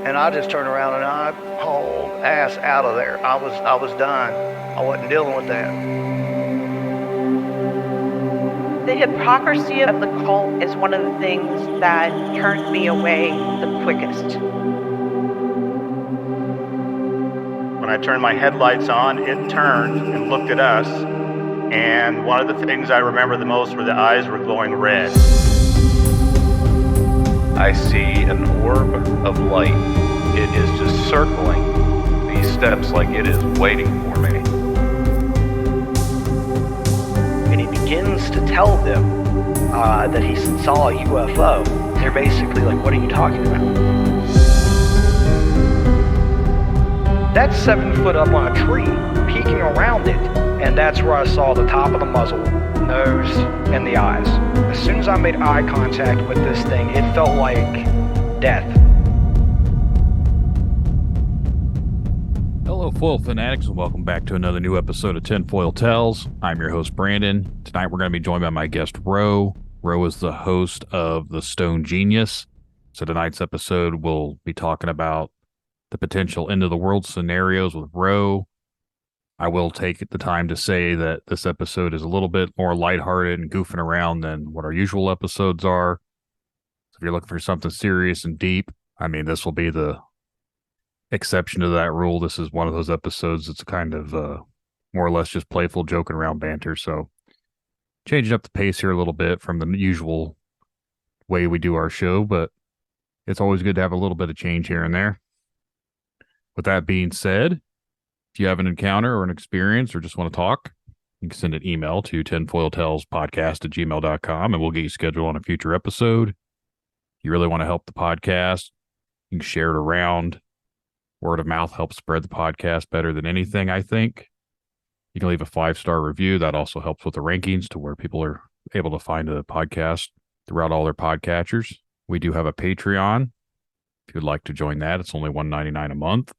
And I just turned around and I hauled ass out of there. I was done. I wasn't dealing with that. The hypocrisy of the cult is one of the things that turned me away the quickest. When I turned my headlights on, it turned and looked at us, and one of the things I remember the most were the eyes were glowing red. I see an orb of light. It is just circling these steps like it is waiting for me. And he begins to tell them that he saw a UFO. They're basically like, what are you talking about? That's 7 foot up on a tree, peeking around it. And that's where I saw the top of the muzzle, nose, and the eyes. As soon as I made eye contact with this thing, it felt like death. Hello, Foil Fanatics, and welcome back to another new episode of Tinfoil Tales. I'm your host, Brandon. Tonight we're going to be joined by my guest, Ro. Ro is the host of The Stone Genius. So tonight's episode, we'll be talking about the potential end-of-the-world scenarios with Ro. I will take the time to say that this episode is a little bit more lighthearted and goofing around than what our usual episodes are. So if you're looking for something serious and deep, I mean, this will be the exception to that rule. This is one of those episodes that's kind of more or less just playful, joking around banter. So changing up the pace here a little bit from the usual way we do our show, but it's always good to have a little bit of change here and there. With that being said, if you have an encounter or an experience or just want to talk, you can send an email to tinfoiltalespodcast@gmail.com and we'll get you scheduled on a future episode. If you really want to help the podcast, you can share it around. Word of mouth helps spread the podcast better than anything, I think. You can leave a 5-star review. That also helps with the rankings to where people are able to find the podcast throughout all their podcatchers. We do have a Patreon. If you'd like to join that, it's only $1.99 a month.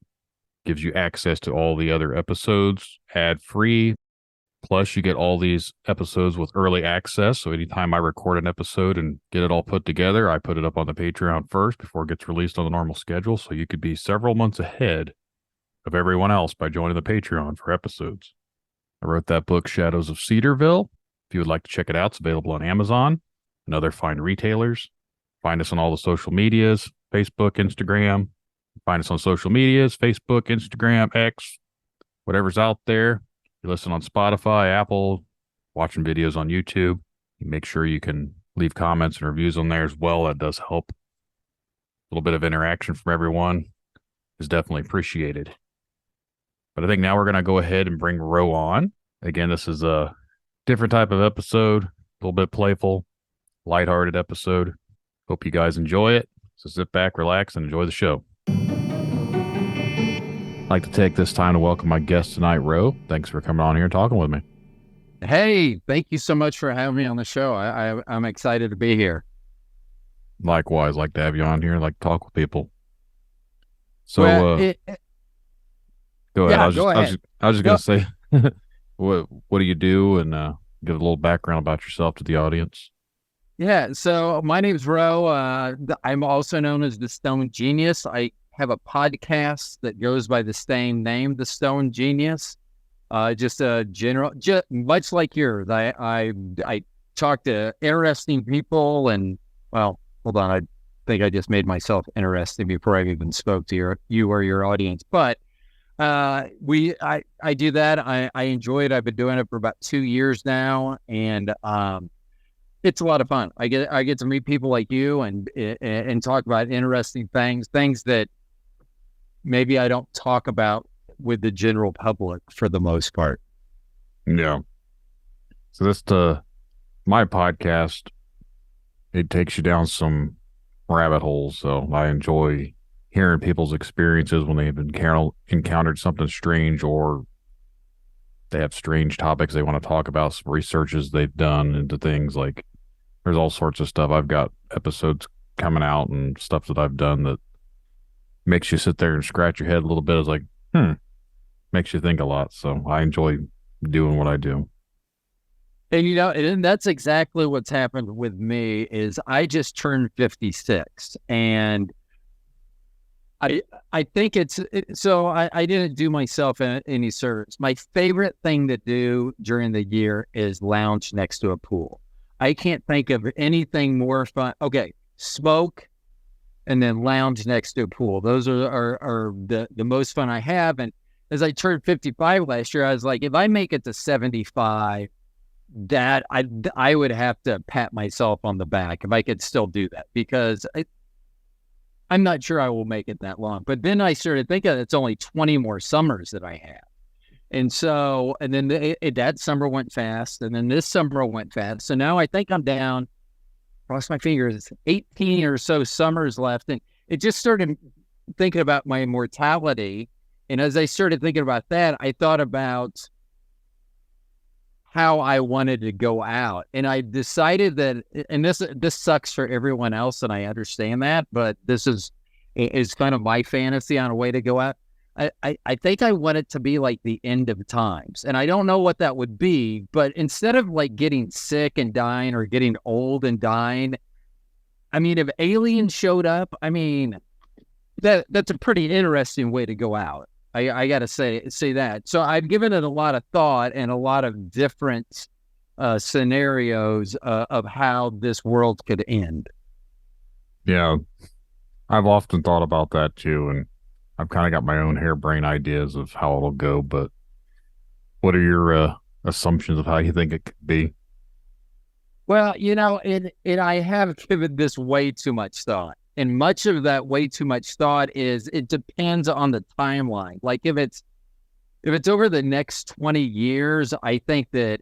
Gives you access to all the other episodes ad-free. Plus, you get all these episodes with early access. So anytime I record an episode and get it all put together, I put it up on the Patreon first before it gets released on the normal schedule. So you could be several months ahead of everyone else by joining the Patreon for episodes. I wrote that book, Shadows of Cedarville. If you would like to check it out, it's available on Amazon and other fine retailers. Find us on all the social medias, Facebook, Instagram. Find us on social medias, Facebook, Instagram, X, whatever's out there. You listen on Spotify, Apple, watching videos on YouTube. Make sure you can leave comments and reviews on there as well. That does help. A little bit of interaction from everyone is definitely appreciated. But I think now we're going to go ahead and bring Ro on. Again, this is a different type of episode, a little bit playful, lighthearted episode. Hope you guys enjoy it. So sit back, relax, and enjoy the show. I'd like to take this time to welcome my guest tonight, Ro. Thanks for coming on here and talking with me. Hey, thank you so much for having me on the show. I'm excited to be here. Likewise, like to have you on here, like to talk with people. So, Well, go ahead. yeah, I was go ahead. just going to say, what do you do, and give a little background about yourself to the audience. Yeah, so my name's Ro. I'm also known as the Stone Genius. I have a podcast that goes by the same name, The Stone Genius. Just a general, much like yours. I talk to interesting people, and well, hold on, I think I just made myself interesting before I even spoke to you or your audience. But I do that. I enjoy it. I've been doing it for about 2 years now, and it's a lot of fun. I get to meet people like you and talk about interesting things that maybe I don't talk about with the general public for the most part. Yeah. So this, my podcast, it takes you down some rabbit holes. So I enjoy hearing people's experiences when they've encountered something strange, or they have strange topics they want to talk about, some researches they've done into things. Like, there's all sorts of stuff. I've got episodes coming out and stuff that I've done that makes you sit there and scratch your head a little bit. It's like, makes you think a lot. So I enjoy doing what I do. And and that's exactly what's happened with me. Is I just turned 56, and I think so I didn't do myself any service. My favorite thing to do during the year is lounge next to a pool. I can't think of anything more fun. Okay, smoke and then lounge next to a pool. Those are the most fun I have. And as I turned 55 last year, I was like, if I make it to 75, that I would have to pat myself on the back if I could still do that, because I'm not sure I will make it that long. But then I started thinking it's only 20 more summers that I have. And so, and then that summer went fast, and then this summer went fast. So now I think I'm down, cross my fingers, 18 or so summers left. And it just started thinking about my mortality. And as I started thinking about that, I thought about how I wanted to go out. And I decided that, and this sucks for everyone else, and I understand that, but this is kind of my fantasy on a way to go out. I think I want it to be like the end of times. And I don't know what that would be, but instead of like getting sick and dying or getting old and dying, I mean, if aliens showed up, I mean, that's a pretty interesting way to go out. I got to say that. So I've given it a lot of thought and a lot of different scenarios of how this world could end. Yeah, I've often thought about that too, and I've kind of got my own harebrained ideas of how it'll go. But what are your assumptions of how you think it could be? Well, I have given this way too much thought. And much of that way too much thought is it depends on the timeline. Like if it's over the next 20 years, I think that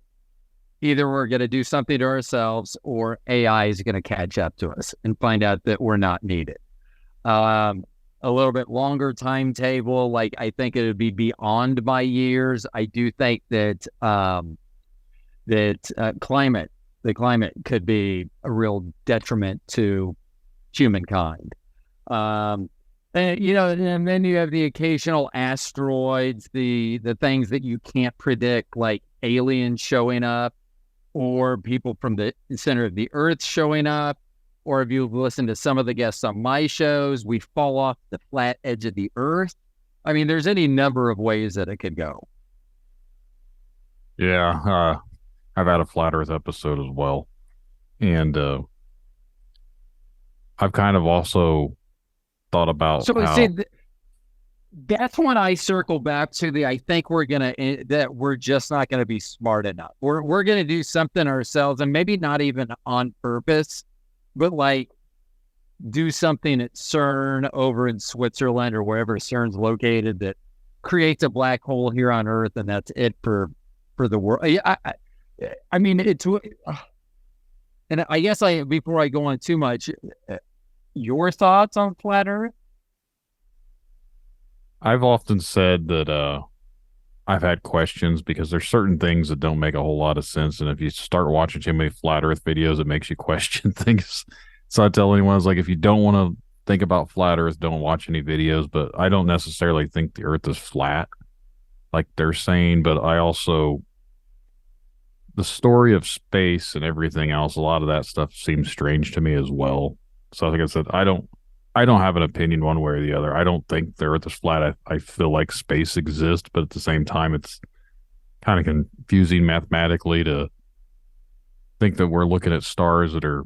either we're going to do something to ourselves or AI is going to catch up to us and find out that we're not needed. A little bit longer timetable, like I think it would be beyond my years. I do think that the climate could be a real detriment to humankind. And then you have the occasional asteroids, the things that you can't predict, like aliens showing up, or people from the center of the earth showing up, or if you've listened to some of the guests on my shows, we fall off the flat edge of the earth. I mean, there's any number of ways that it could go. Yeah, I've had a flat earth episode as well. And I've kind of also thought about that's when I circle back to I think that we're just not gonna be smart enough. We're gonna do something ourselves, and maybe not even on purpose, but like do something at CERN over in Switzerland or wherever CERN's located that creates a black hole here on Earth, and that's it for the world. I mean, it's. And I guess before I go on too much, your thoughts on flat Earth? I've often said that I've had questions because there's certain things that don't make a whole lot of sense. And if you start watching too many flat Earth videos, it makes you question things. So I tell anyone, I was like, if you don't want to think about flat Earth, don't watch any videos. But I don't necessarily think the Earth is flat like they're saying. But I also... the story of space and everything else, a lot of that stuff seems strange to me as well. So like I said, I don't have an opinion one way or the other. I don't think the Earth is flat. I feel like space exists, but at the same time, it's kind of confusing mathematically to think that we're looking at stars that are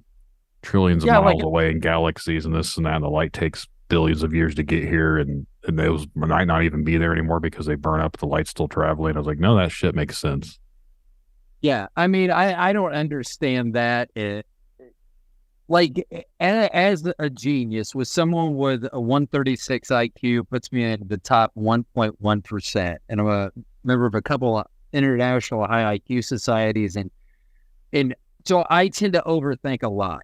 trillions of miles away in galaxies and this and that, and the light takes billions of years to get here, and those might not even be there anymore because they burn up, the light's still traveling. I was like, no, that shit makes sense. Yeah, I mean, I don't understand that. Like, as a genius, with someone with a 136 IQ, puts me in the top 1.1%. And I'm a member of a couple of international high IQ societies. And so I tend to overthink a lot.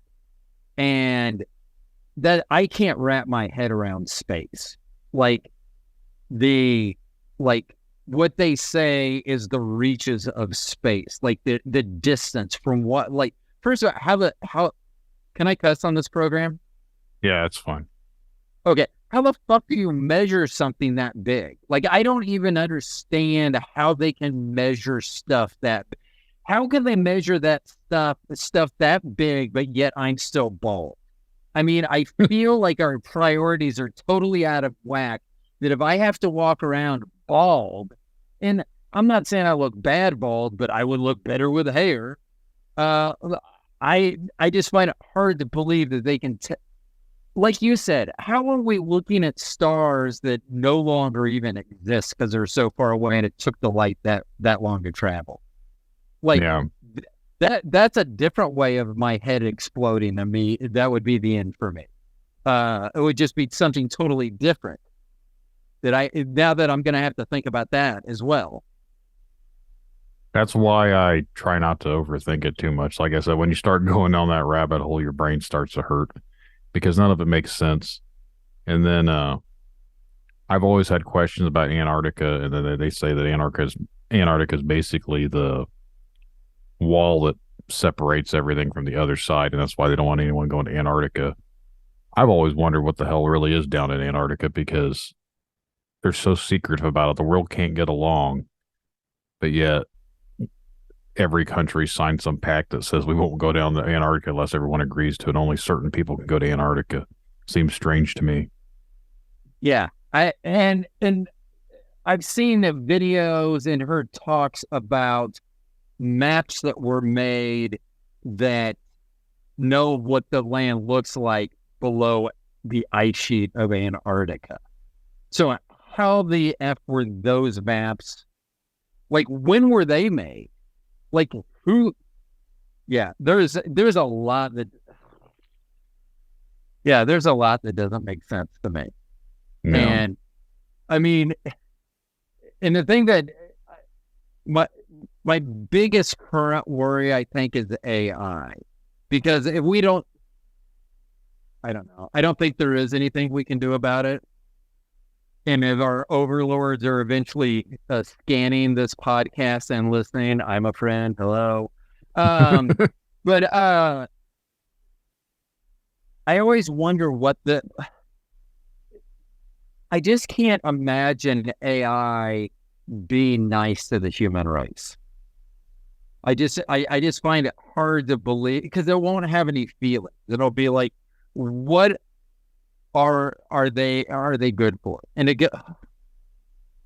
And that I can't wrap my head around space. Like, what they say is the reaches of space, like the distance from what, like, first of all, how can I cuss on this program? Yeah, it's fine. Okay. How the fuck do you measure something that big? Like, I don't even understand how they can measure stuff how can they measure that stuff that big, but yet I'm still bald? I mean, I feel like our priorities are totally out of whack. That if I have to walk around bald, and I'm not saying I look bad bald, but I would look better with hair. I just find it hard to believe that they can. Like you said, how are we looking at stars that no longer even exist because they're so far away and it took the light that long to travel? Like Yeah. that's a different way of my head exploding to me. That would be the end for me. It would just be something totally different. Now that I'm going to have to think about that as well. That's why I try not to overthink it too much. Like I said, when you start going down that rabbit hole, your brain starts to hurt because none of it makes sense. And then I've always had questions about Antarctica, and then they say that Antarctica is basically the wall that separates everything from the other side, and that's why they don't want anyone going to Antarctica. I've always wondered what the hell really is down in Antarctica because they're so secretive about it. The world can't get along, but yet every country signed some pact that says we won't go down to Antarctica unless everyone agrees to it. Only certain people can go to Antarctica. Seems strange to me. Yeah, and I've seen the videos and heard talks about maps that were made that know what the land looks like below the ice sheet of Antarctica. So how the F were those maps? Like, when were they made? Like, who? Yeah, there's a lot that. Yeah, there's a lot that doesn't make sense to me. No. And I mean, and the thing that my biggest current worry, I think, is AI, because if we don't, I don't know. I don't think there is anything we can do about it. And if our overlords are eventually scanning this podcast and listening, I'm a friend. Hello. But I always wonder I just can't imagine AI being nice to the human race. I just find it hard to believe because it won't have any feelings. It'll be like, what are they good for? And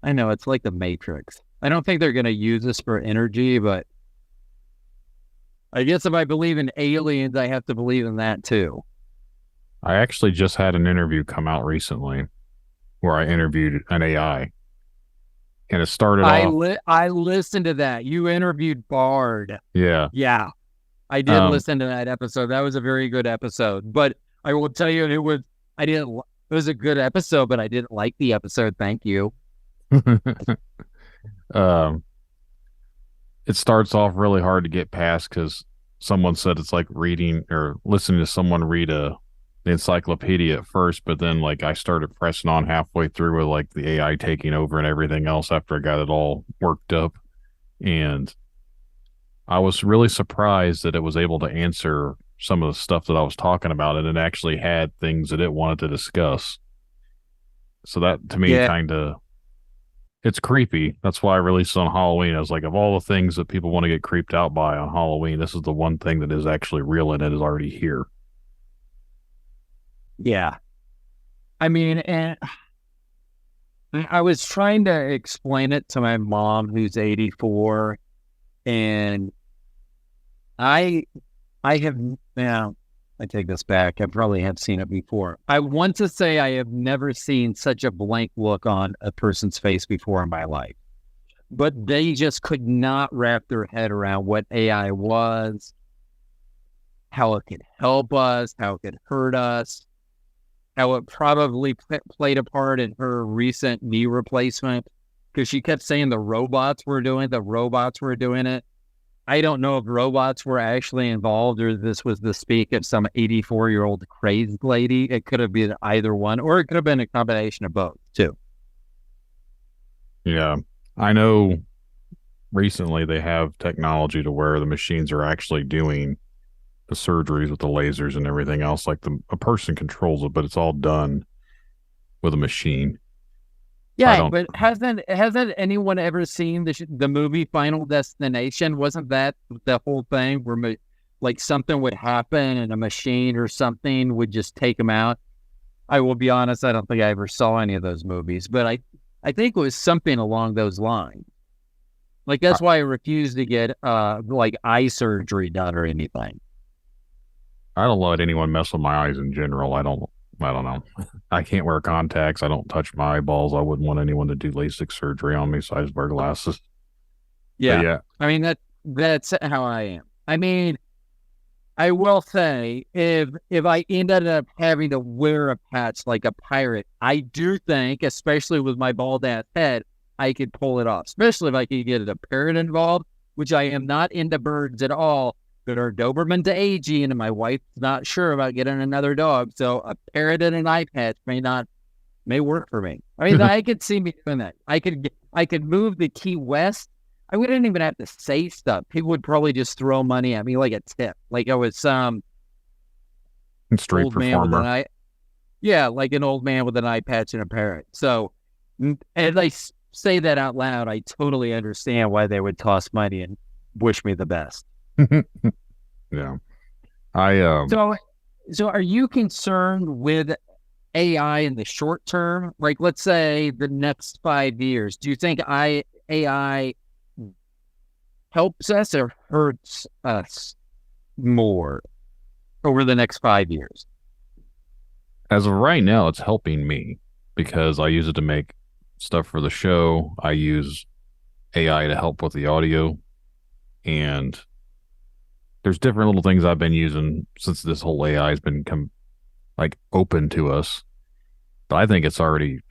I know it's like the Matrix. I don't think they're going to use this for energy, but I guess if I believe in aliens, I have to believe in that too. I actually just had an interview come out recently where I interviewed an AI. And it started off... I listened to that. You interviewed Bard. Yeah. Yeah. I did listen to that episode. That was a very good episode. But I will tell you, it was a good episode, but I didn't like the episode. Thank you. It starts off really hard to get past because someone said it's like reading or listening to someone read the encyclopedia at first, but then like I started pressing on halfway through with like the AI taking over and everything else after I got it all worked up. And I was really surprised that it was able to answer some of the stuff that I was talking about, and it actually had things that it wanted to discuss. So that to me kind of, it's creepy. That's why I released it on Halloween. I was like, of all the things that people want to get creeped out by on Halloween, this is the one thing that is actually real and it is already here. Yeah. I mean, and I was trying to explain it to my mom, who's 84, and I take this back. I probably have seen it before. I want to say I have never seen such a blank look on a person's face before in my life. But they just could not wrap their head around what AI was, how it could help us, how it could hurt us, how it probably played a part in her recent knee replacement, because she kept saying the robots were doing it. I don't know if robots were actually involved or this was the speak of some 84-year-old crazy lady. It could have been either one, or it could have been a combination of both, too. Yeah. I know recently they have technology to where the machines are actually doing the surgeries with the lasers and everything else. Like a person controls it, but it's all done with a machine. Yeah, but hasn't anyone ever seen the movie Final Destination? Wasn't that the whole thing where like something would happen and a machine or something would just take them out. I will be honest, I don't think I ever saw any of those movies, but I think it was something along those lines. Like that's why I refused to get like eye surgery done or anything. I don't let anyone mess with my eyes in general. I don't know. I can't wear contacts. I don't touch my eyeballs. I wouldn't want anyone to do LASIK surgery on me, so I just wear glasses. Yeah. But yeah. I mean that's how I am. I mean, I will say if I ended up having to wear a patch like a pirate, I do think, especially with my bald ass head, I could pull it off. Especially if I could get a parrot involved, which I am not into birds at all. But our Doberman's aging, and my wife's not sure about getting another dog. So a parrot and an eye patch may work for me. I mean, I could see me doing that. I could move the Key West. I wouldn't even have to say stuff. People would probably just throw money at me like a tip. Like I was some Street old man with performer. like an old man with an eye patch and a parrot. So as I say that out loud, I totally understand why they would toss money and wish me the best. Yeah. I So are you concerned with AI in the short term? Like, let's say the next 5 years. Do you think AI helps us or hurts us more over the next 5 years? as of right now, it's helping me because I use it to make stuff for the show. I use AI to help with the audio, and there's different little things I've been using since this whole AI has been open to us. But I think it's already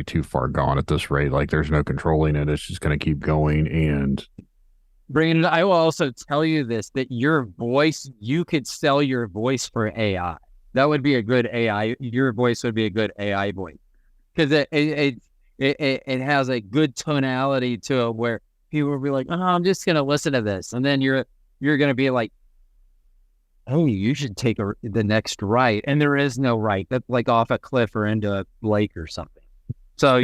too far gone at this rate. Like there's no controlling it. It's just going to keep going. And Brandon, I will also tell you this, that your voice, you could sell your voice for AI. That would be a good AI. Your voice would be a good AI voice because it has a good tonality to it where people will be like, oh, I'm just going to listen to this. And then you're going to be like, oh, you should take the next right. And there is no right. That's like off a cliff or into a lake or something. So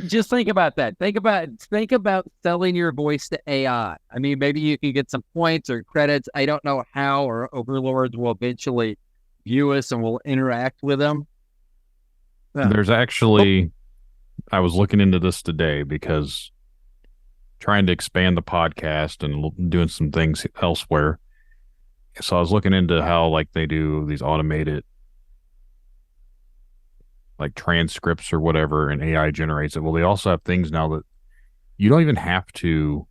just think about that. Think about selling your voice to AI. I mean, maybe you can get some points or credits. I don't know how our overlords will eventually view us and will interact with them. Yeah. There's actually, I was looking into this today because trying to expand the podcast and doing some things elsewhere. So I was looking into how they do these automated transcripts or whatever, and AI generates it. Well, they also have things now that you don't even have to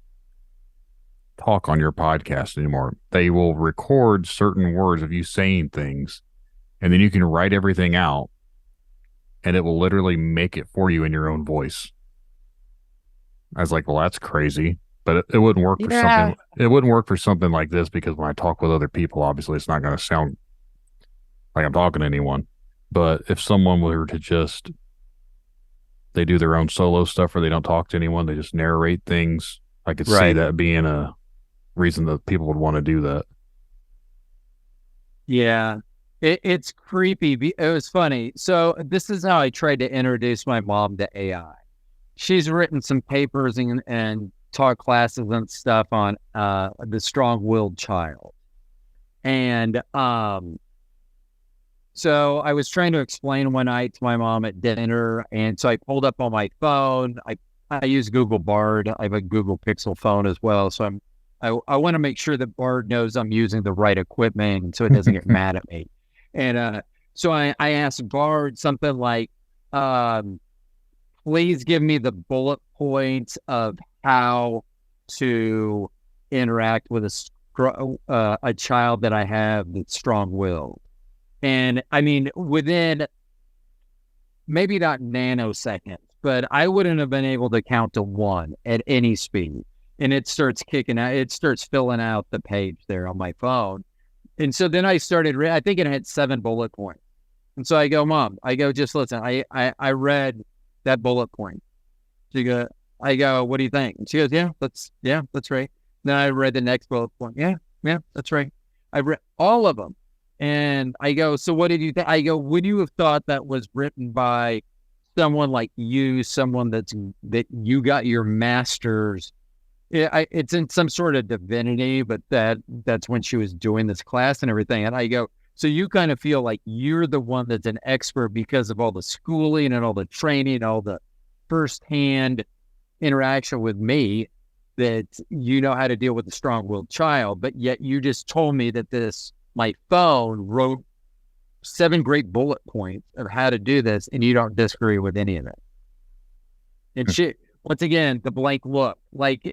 talk on your podcast anymore. They will record certain words of you saying things, and then you can write everything out, and it will literally make it for you in your own voice. I was like, well, that's crazy. But it wouldn't work for something. It wouldn't work for something like this because when I talk with other people, obviously it's not going to sound like I'm talking to anyone. But if someone were to they do their own solo stuff or they don't talk to anyone, they just narrate things, I could see that being a reason that people would want to do that. Yeah, it's creepy. It was funny. So this is how I tried to introduce my mom to AI. She's written some papers and taught classes and stuff on the strong-willed child. And so I was trying to explain one night to my mom at dinner, and so I pulled up on my phone. I use Google Bard. I have a Google Pixel phone as well, so I want to make sure that Bard knows I'm using the right equipment so it doesn't get mad at me. And so I asked Bard something like, please give me the bullet points of how to interact with a child that I have that's strong-willed. And I mean, within maybe not nanoseconds, but I wouldn't have been able to count to 1 at any speed. And it starts kicking out, it starts filling out the page there on my phone. And so then I started, I think it had 7 bullet points. And so I go, Mom, just listen, I read that bullet point. I go, what do you think? And she goes, that's right. Then I read the next bullet point. Yeah, that's right. I read all of them. And I go, so what did you think? I go, would you have thought that was written by someone like you, someone that you got your master's it's in some sort of divinity, but that's when she was doing this class and everything. And I go, so you kind of feel like you're the one that's an expert because of all the schooling and all the training, all the firsthand interaction with me, that you know how to deal with a strong-willed child. But yet you just told me that my phone wrote 7 great bullet points of how to do this, and you don't disagree with any of it. And she, once again, the blank look, like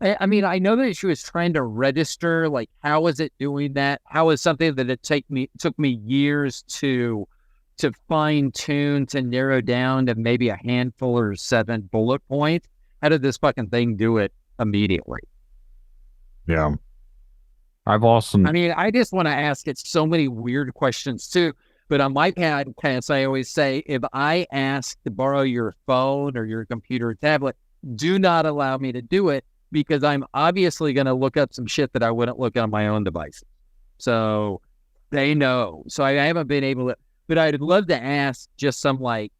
I mean, I know that she was trying to register, like, how is it doing that? How is something that it took me years to fine tune, to narrow down to maybe a handful or 7 bullet points? How did this fucking thing do it immediately? Yeah. I mean, I just want to ask it so many weird questions too. But on my podcast, I always say, if I ask to borrow your phone or your computer or tablet, do not allow me to do it, because I'm obviously going to look up some shit that I wouldn't look on my own devices. So they know. So I haven't been able to, but I'd love to ask just some, like,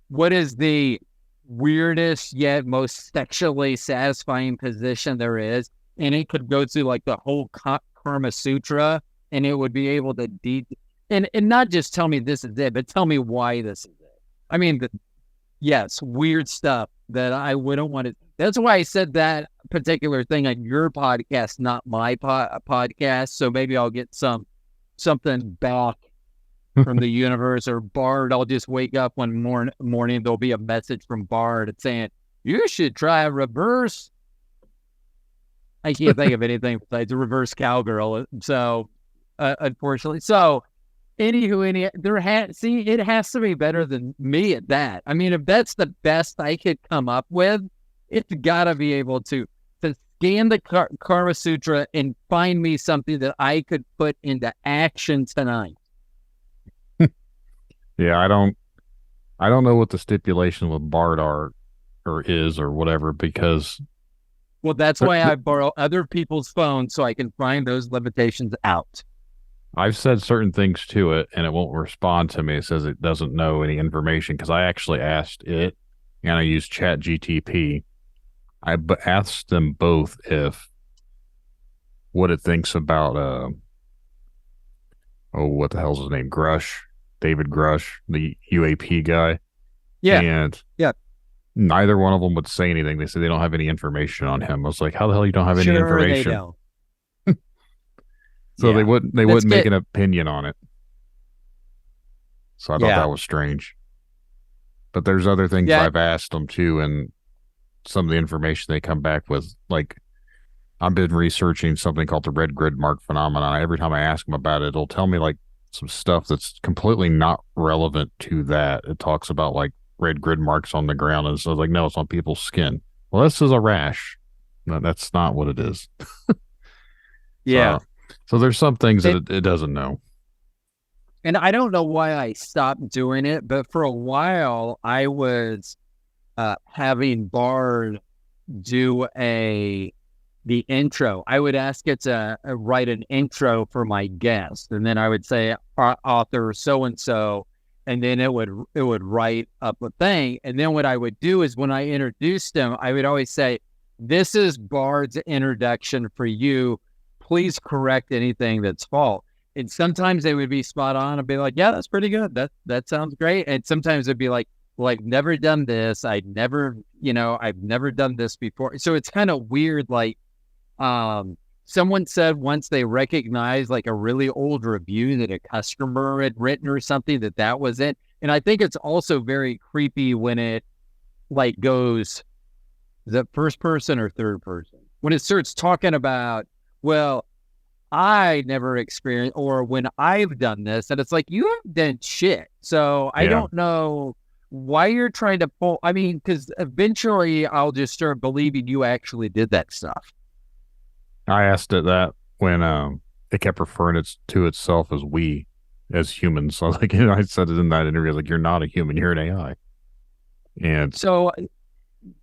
what is the weirdest yet most sexually satisfying position there is? And it could go through like the whole Karma Sutra, and it would be able to and not just tell me this is it, but tell me why this is it. I mean, yes, weird stuff that I wouldn't want to. That's why I said that particular thing on your podcast, not my podcast. So maybe I'll get something back from the universe, or Bard. I'll just wake up one morning. There'll be a message from Bard saying, you should try a reverse. I can't think of anything besides a reverse cowgirl. So, unfortunately. So, it has to be better than me at that. I mean, if that's the best I could come up with, it's got to be able to scan the Karma Sutra and find me something that I could put into action tonight. Yeah, I don't know what the stipulation with Bard is or whatever, because. Well, that's why I borrow other people's phones, so I can find those limitations out. I've said certain things to it, and it won't respond to me. It says it doesn't know any information, because I actually asked it, and I used ChatGTP. I asked them both what it thinks about, what the hell's his name? David Grush, the UAP guy. Yeah. And yeah. Neither one of them would say anything. They said they don't have any information on him. I was like, how the hell you don't have any information? They don't. So they wouldn't make an opinion on it. So I thought that was strange. But there's other things I've asked them too, and some of the information they come back with, like, I've been researching something called the red grid mark phenomenon. Every time I ask them about it, it'll tell me like some stuff that's completely not relevant to that. It talks about like red grid marks on the ground, and so like, no, it's on people's skin. Well, this is a rash. No, that's not what it is. Yeah. So there's some things that it doesn't know. And I don't know why I stopped doing it, but for a while I was having Bard do the intro. I would ask it to write an intro for my guest, and then I would say author so-and-so, and then it would write up a thing. And then what I would do is, when I introduced him, I would always say, this is Bard's introduction for you. Please correct anything that's false. And sometimes they would be spot on and be like, yeah, that's pretty good. That sounds great. And sometimes it'd be like, well, I've never done this. I've never done this before. So it's kind of weird. Like, someone said once they recognized like a really old review that a customer had written or something, that was it. And I think it's also very creepy when it like goes, is that first person or third person? When it starts talking about, well, I never experienced, or when I've done this, and it's like, you haven't done shit. So I don't know why you're trying to pull. I mean, because eventually I'll just start believing you actually did that stuff. I asked it that when it kept referring to itself as we, as humans. So I was like, I said it in that interview, like, you're not a human, you're an AI. And so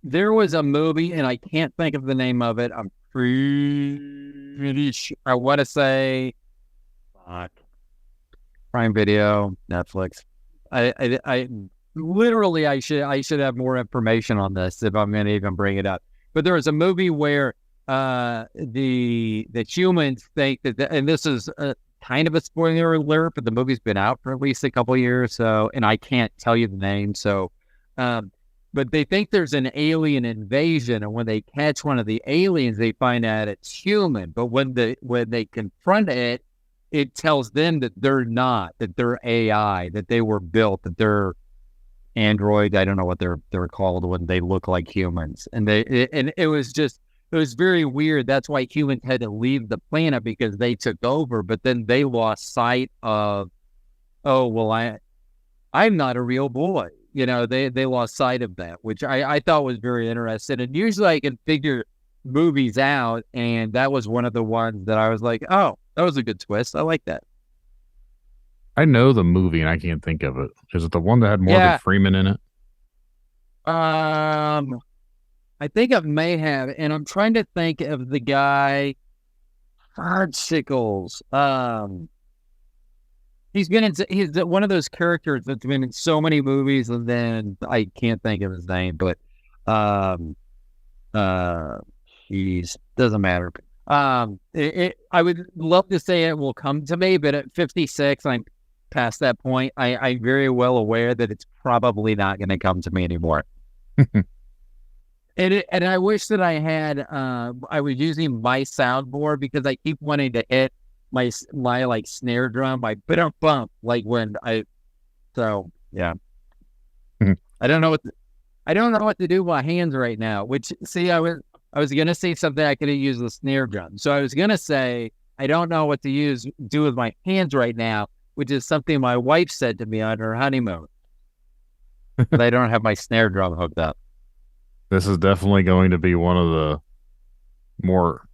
there was a movie, and I can't think of the name of it. I'm pretty sure, I want to say Prime Video, Netflix. I literally, I should have more information on this if I'm going to even bring it up. But there was a movie where the humans think that, and this is kind of a spoiler alert, but the movie's been out for at least a couple years, so, and I can't tell you the name, so, but they think there's an alien invasion, and when they catch one of the aliens, they find out it's human. But when they confront it, it tells them that they're not, that they're AI, that they were built, that they're android. I don't know what they're called when they look like humans, and it was very weird. That's why humans had to leave the planet, because they took over, but then they lost sight of, oh, well, I'm not a real boy. You know, they lost sight of that, which I thought was very interesting. And usually I can figure movies out, and that was one of the ones that I was like, oh, that was a good twist. I like that. I know the movie and I can't think of it. Is it the one that had Morgan Freeman in it? I think I may have, and I'm trying to think of the guy, Hardsickles. He's one of those characters that's been in so many movies, and then I can't think of his name, but doesn't matter. I would love to say it will come to me, but at 56, I'm past that point. I'm very well aware that it's probably not going to come to me anymore. And I wish that I had, I was using my soundboard, because I keep wanting to hit my like snare drum, my bump, like when yeah. I don't know what to do with my hands right now, which, see, I was going to say something I could have used the snare drum. So I was going to say, I don't know what to do with my hands right now, which is something my wife said to me on her honeymoon. But I don't have my snare drum hooked up. This is definitely going to be one of the more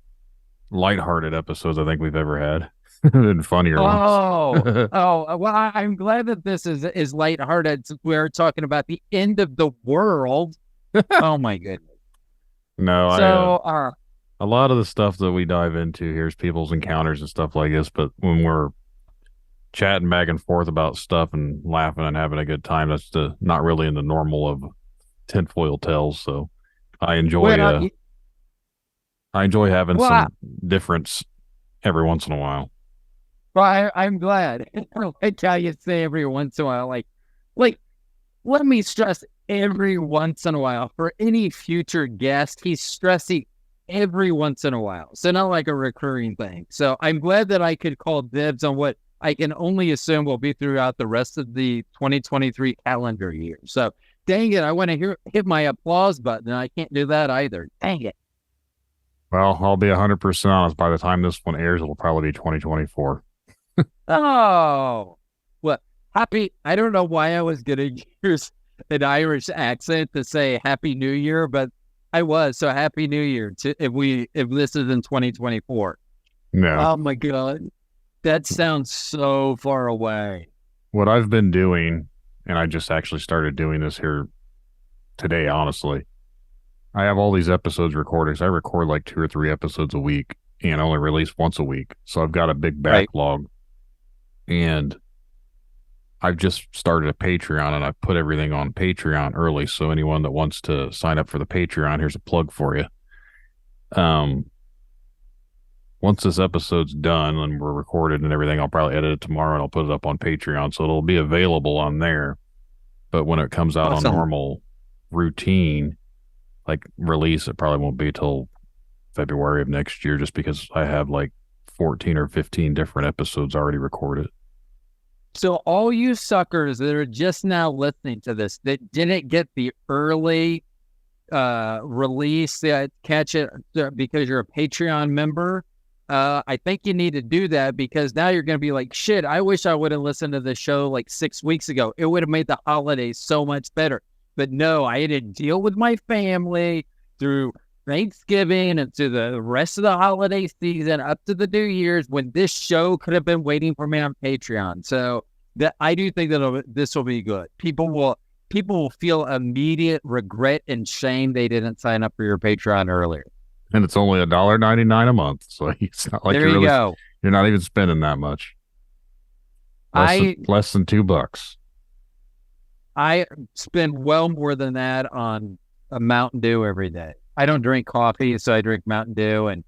lighthearted episodes I think we've ever had. And funnier ones. Well, I'm glad that this is lighthearted. We're talking about the end of the world. Oh my goodness. No, so a lot of the stuff that we dive into here is people's encounters and stuff like this, but when we're chatting back and forth about stuff and laughing and having a good time, that's not really in the normal of Tinfoil Tales. So I enjoy having some difference every once in a while. Well, I'm glad. I like how you say every once in a while, like let me stress every once in a while. For any future guest, he's stressing every once in a while. So not like a recurring thing. So I'm glad that I could call dibs on what I can only assume will be throughout the rest of the 2023 calendar year. So dang it, I want to hit my applause button, and I can't do that either. Dang it. Well, I'll be 100% honest. By the time this one airs, it'll probably be 2024. Oh, well, happy. I don't know why I was going to use an Irish accent to say Happy New Year, but I was. So Happy New Year if this is in 2024. No. Oh my God. That sounds so far away. What I've been doing, and I just actually started doing this here today, honestly. I have all these episodes recorded. So I record like 2 or 3 episodes a week and only release once a week. So I've got a big backlog. Right. And I've just started a Patreon, and I put everything on Patreon early. So anyone that wants to sign up for the Patreon, here's a plug for you. Once this episode's done and we're recorded and everything, I'll probably edit it tomorrow and I'll put it up on Patreon. So it'll be available on there. But when it comes out on normal routine, like release, it probably won't be till February of next year, just because I have like 14 or 15 different episodes already recorded. So all you suckers that are just now listening to this that didn't get the early release, catch it because you're a Patreon member, I think you need to do that, because now you're going to be like, shit, I wish I would have listened to the show like 6 weeks ago. It would have made the holidays so much better. But no, I had to deal with my family through Thanksgiving and through the rest of the holiday season up to the New Year's, when this show could have been waiting for me on Patreon. So that I do think that this will be good. People will feel immediate regret and shame they didn't sign up for your Patreon earlier. And it's only $1.99 a month, so it's not like you're not even spending that much. Less than $2. I spend well more than that on a Mountain Dew every day. I don't drink coffee, so I drink Mountain Dew, and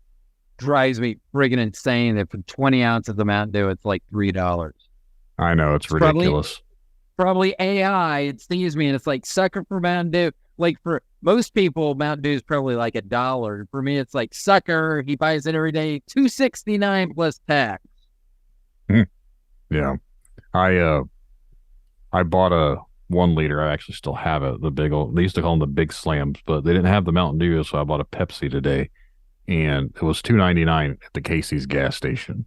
drives me friggin' insane that for 20 ounces of Mountain Dew, it's like $3. I know, it's ridiculous. Probably AI, it sees me, and it's like, sucker for Mountain Dew. Like, for most people, Mountain Dew is probably like $1. For me, it's like, sucker, he buys it every day, $2.69 plus tax. Yeah. I bought a 1 liter. I actually still have it. The big old, they used to call them the big slams, but they didn't have the Mountain Dew, so I bought a Pepsi today, and it was $2.99 at the Casey's gas station.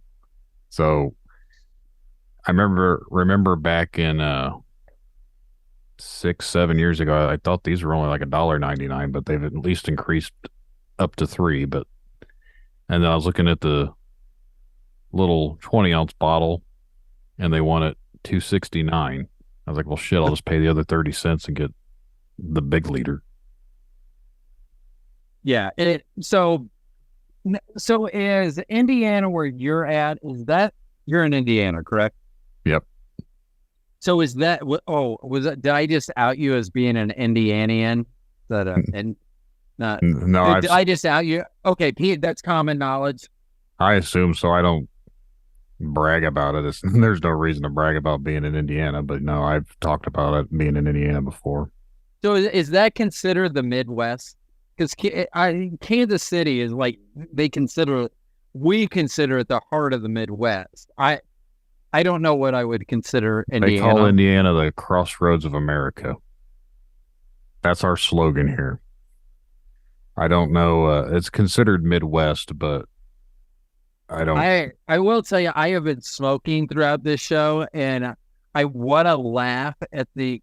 So I remember back in 6-7 years ago, I thought these were only like $1.99, but they've at least increased up to $3. And then I was looking at the little 20-ounce bottle, and they want it $2.69. I was like, well, shit, I'll just pay the other 30 cents and get the big liter. Yeah. So is Indiana where you're at? You're in Indiana, correct? Yep. So is that? Did I just out you as being an Indianian? No, did I just out you? Okay, Pete, that's common knowledge. I assume so. I don't brag about it. There's no reason to brag about being in Indiana, but no, I've talked about it being in Indiana before. So is that considered the Midwest? Because Kansas City is like, we consider it the heart of the Midwest. I don't know what I would consider Indiana. They call Indiana the crossroads of America. That's our slogan here. I don't know. It's considered Midwest, but I don't. I will tell you, I have been smoking throughout this show, and I want to laugh at the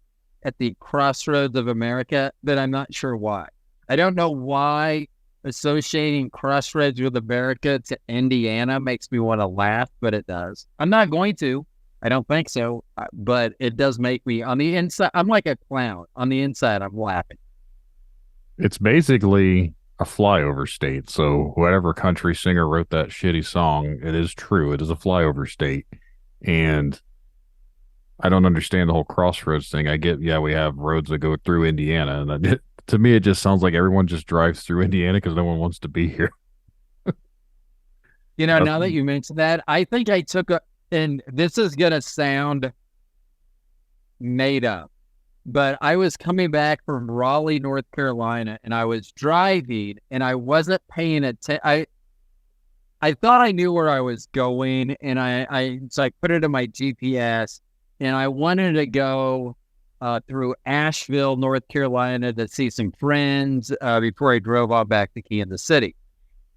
crossroads of America, but I'm not sure why. I don't know why associating crossroads with America to Indiana makes me want to laugh, but it does. I'm not going to. I don't think so, but it does make me, on the inside, I'm like a clown. On the inside, I'm laughing. It's basically a flyover state. So whatever country singer wrote that shitty song, it is true. It is a flyover state. And I don't understand the whole crossroads thing. I get, yeah, we have roads that go through Indiana. And to me, it just sounds like everyone just drives through Indiana because no one wants to be here. Now that you mentioned that, I think I took and this is going to sound made up, but I was coming back from Raleigh, North Carolina, and I was driving, and I wasn't paying attention. I thought I knew where I was going, and so I put it in my GPS, and I wanted to go through Asheville, North Carolina, to see some friends before I drove on back to Kansas City.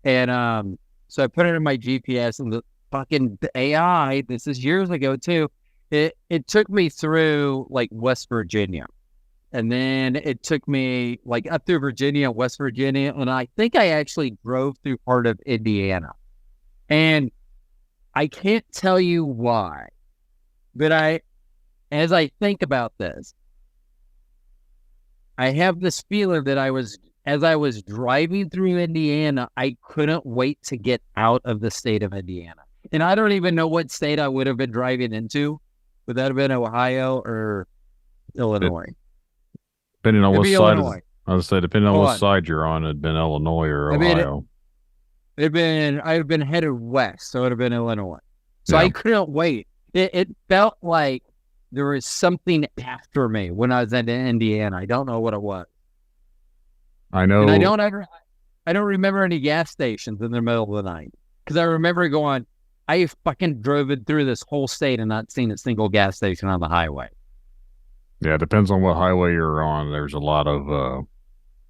And so I put it in my GPS, and the fucking AI, this is years ago too, it took me through like West Virginia. And then it took me like up through Virginia, West Virginia, and I think I actually drove through part of Indiana. And I can't tell you why, but as I think about this, I have this feeling that as I was driving through Indiana, I couldn't wait to get out of the state of Indiana. And I don't even know what state I would have been driving into. Would that have been Ohio or Illinois? Depending on what side. Illinois. I would say, depending on what side you're on, it'd been Illinois or Ohio. I'd have been headed west, so it would have been Illinois. So yeah. I couldn't wait. It felt like there was something after me when I was in Indiana. I don't know what it was. I know. And I don't remember any gas stations in the middle of the night, because I remember going, I fucking drove it through this whole state and not seen a single gas station on the highway. Yeah, it depends on what highway you're on. There's a lot of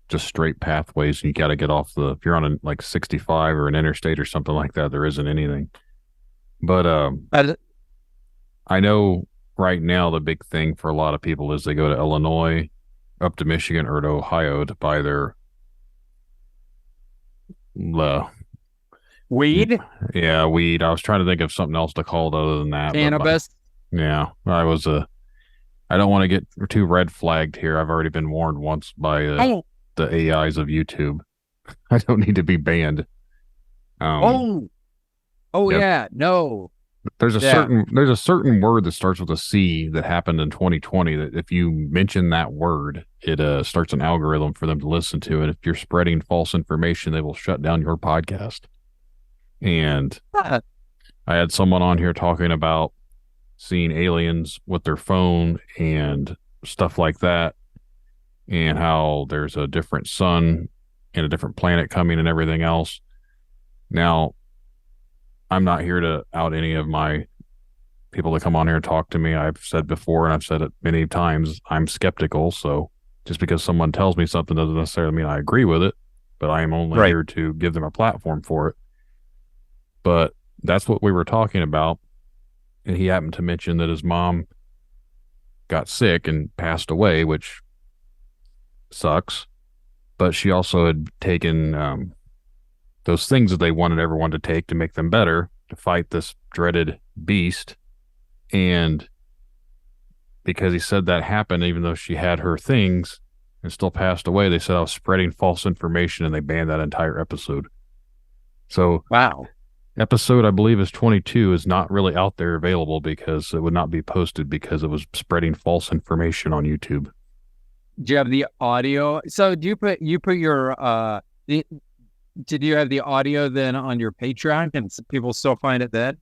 just straight pathways, and you got to get off if you're on like 65 or an interstate or something like that, there isn't anything. But I know right now the big thing for a lot of people is they go to Illinois, up to Michigan, or to Ohio to buy their weed. Yeah, weed. I was trying to think of something else to call it other than that. Cannabis. Yeah, I don't want to get too red flagged here. I've already been warned once by the AIs of YouTube. I don't need to be banned. Yeah, no. There's a Yeah. certain word that starts with a C that happened in 2020 that if you mention that word, it starts an algorithm for them to listen to. And if you're spreading false information, they will shut down your podcast. And Ah, I had someone on here talking about seeing aliens with their phone and stuff like that, and how there's a different sun and a different planet coming and everything else. Now, I'm not here to out any of my people that come on here and talk to me. I've said before, and I've said it many times, I'm skeptical. So just because someone tells me something doesn't necessarily mean I agree with it, but I am only Right. here to give them a platform for it. But that's what we were talking about. And he happened to mention that his mom got sick and passed away, which sucks. But she also had taken those things that they wanted everyone to take to make them better to fight this dreaded beast. And because he said that happened, even though she had her things and still passed away, they said I was spreading false information and they banned that entire episode. So wow. episode, I believe, is 22 is not really out there available because it would not be posted because it was spreading false information on YouTube. Do you have the audio? So do you put your did you have the audio then on your Patreon? Can people still find it then?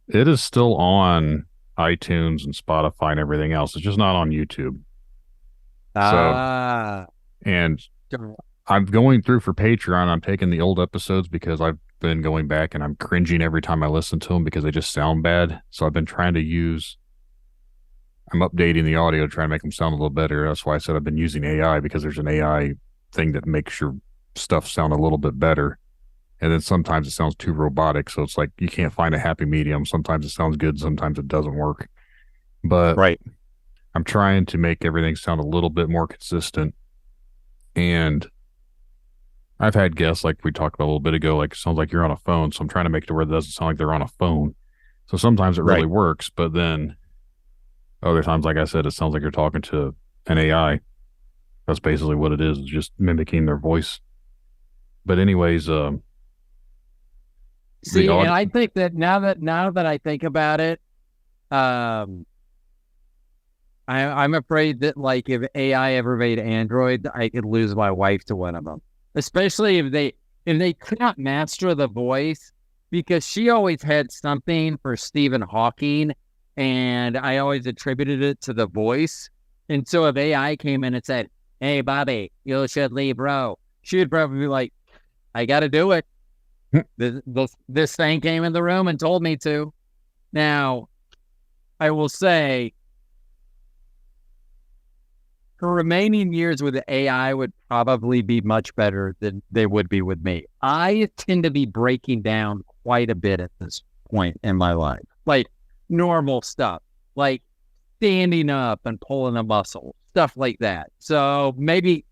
It is still on iTunes and Spotify and everything else. It's just not on YouTube. And I'm going through for Patreon. I'm taking the old episodes because I've been going back and I'm cringing every time I listen to them because they just sound bad. So I've been trying to I'm updating the audio to try to make them sound a little better. That's why I said I've been using AI, because there's an AI thing that makes your stuff sound a little bit better. And then sometimes it sounds too robotic. So it's like you can't find a happy medium. Sometimes it sounds good. Sometimes it doesn't work. But right. I'm trying to make everything sound a little bit more consistent. And I've had guests, like we talked about a little bit ago, like it sounds like you're on a phone. So I'm trying to make it to where it doesn't sound like they're on a phone. So sometimes it really works. But then other times, like I said, it sounds like you're talking to an AI. That's basically what it is. It's just mimicking their voice. But anyways, see, and I think that now that I think about it, I'm afraid that like if AI ever made Android, I could lose my wife to one of them. Especially if they could not master the voice, because she always had something for Stephen Hawking, and I always attributed it to the voice. And so if AI came in and said, "Hey, Bobby, you should leave Row," she would probably be like, "I got to do it. This thing came in the room and told me to." Now, I will say, her remaining years with the AI would probably be much better than they would be with me. I tend to be breaking down quite a bit at this point in my life. Like normal stuff, like standing up and pulling a muscle, stuff like that. So maybe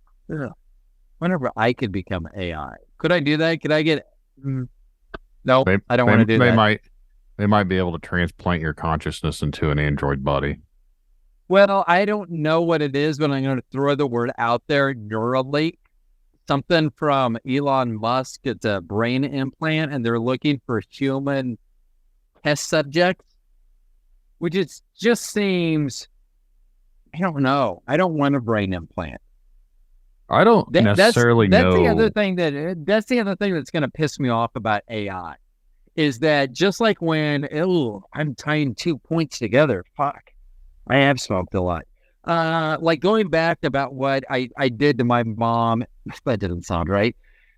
whenever I could become AI, could I do that? Could I get... No, I don't want to do that. They might be able to transplant your consciousness into an android body. Well, I don't know what it is, but I'm going to throw the word out there. Neuralink, something from Elon Musk. It's a brain implant, and they're looking for human test subjects, which just seems, I don't know. I don't want a brain implant. I don't necessarily know. That's the other thing that's going to piss me off about AI, is that just like when, I'm tying 2 points together. Fuck. I have smoked a lot. Like going back about what I did to my mom. That didn't sound right.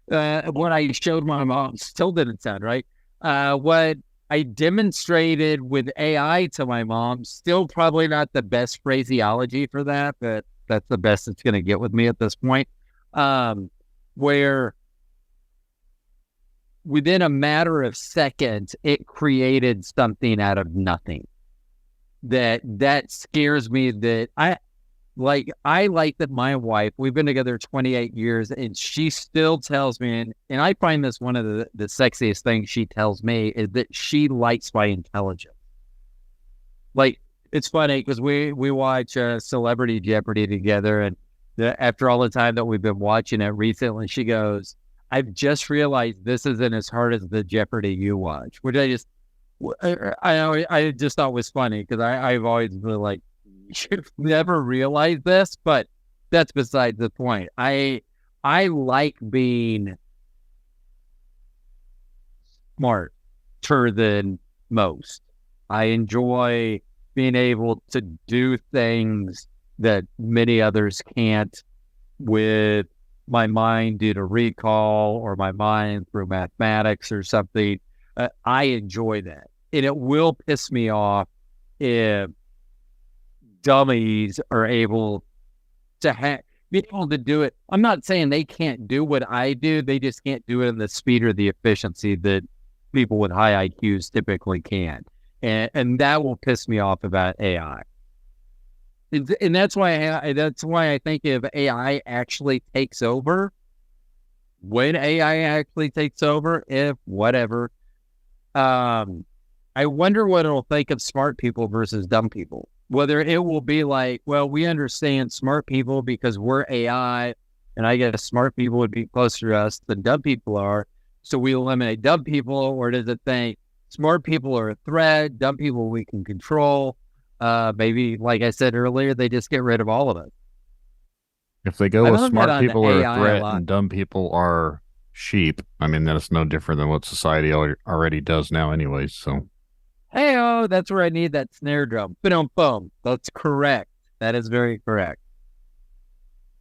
What I showed my mom still didn't sound right. What I demonstrated with AI to my mom, still probably not the best phraseology for that, but that's the best it's going to get with me at this point. Where within a matter of seconds, it created something out of nothing. That scares me. That I like that my wife, we've been together 28 years, and she still tells me, and I find this one of the sexiest things she tells me, is that she likes my intelligence. Like, it's funny because we watch Celebrity Jeopardy together, and after all the time that we've been watching it recently, she goes, "I've just realized this isn't as hard as the Jeopardy you watch," which I just thought it was funny because I've always been like, you've never realized this, but that's beside the point. I like being smarter than most. I enjoy being able to do things that many others can't with my mind due to recall or my mind through mathematics or something. I enjoy that. And it will piss me off if dummies are able to be able to do it. I'm not saying they can't do what I do. They just can't do it in the speed or the efficiency that people with high IQs typically can. And that will piss me off about AI. And that's why I think if AI actually takes over, when AI actually takes over, if whatever, I wonder what it'll think of smart people versus dumb people. Whether it will be like, well, we understand smart people because we're AI, and I guess smart people would be closer to us than dumb people are, so we eliminate dumb people, or does it think smart people are a threat, dumb people we can control? Maybe, like I said earlier, they just get rid of all of it. If they go I've with heard that smart on people are a AI a threat lot. and dumb people are sheep, I mean, that's no different than what society already does now anyways. So, Hey-oh, that's where I need that snare drum. Boom. That's correct. That is very correct.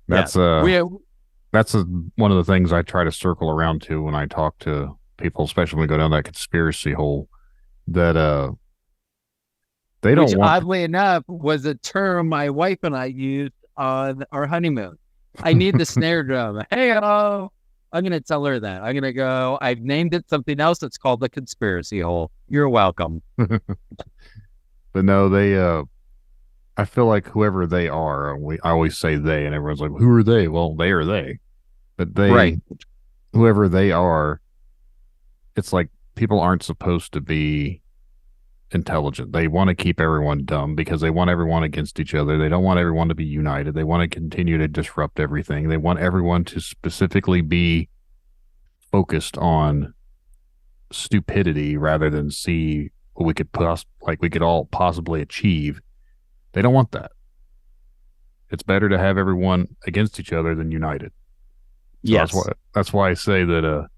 that's one of the things I try to circle around to when I talk to people, especially when we go down that conspiracy hole, that they which don't want oddly enough was a term my wife and I used on our honeymoon. I need the snare drum. Hey-oh. I'm going to tell her that. I'm going to go, I've named it something else. It's called the conspiracy hole. You're welcome. But no, they I feel like whoever they are, I always say they, and everyone's like, who are they? Well, they are they. But they, Right. whoever they are, it's like people aren't supposed to be intelligent. They want to keep everyone dumb because they want everyone against each other. They don't want everyone to be united. They want to continue to disrupt everything. They want everyone to specifically be focused on stupidity rather than see what we could all possibly achieve. They don't want that. It's better to have everyone against each other than united. So Yes. that's why I say that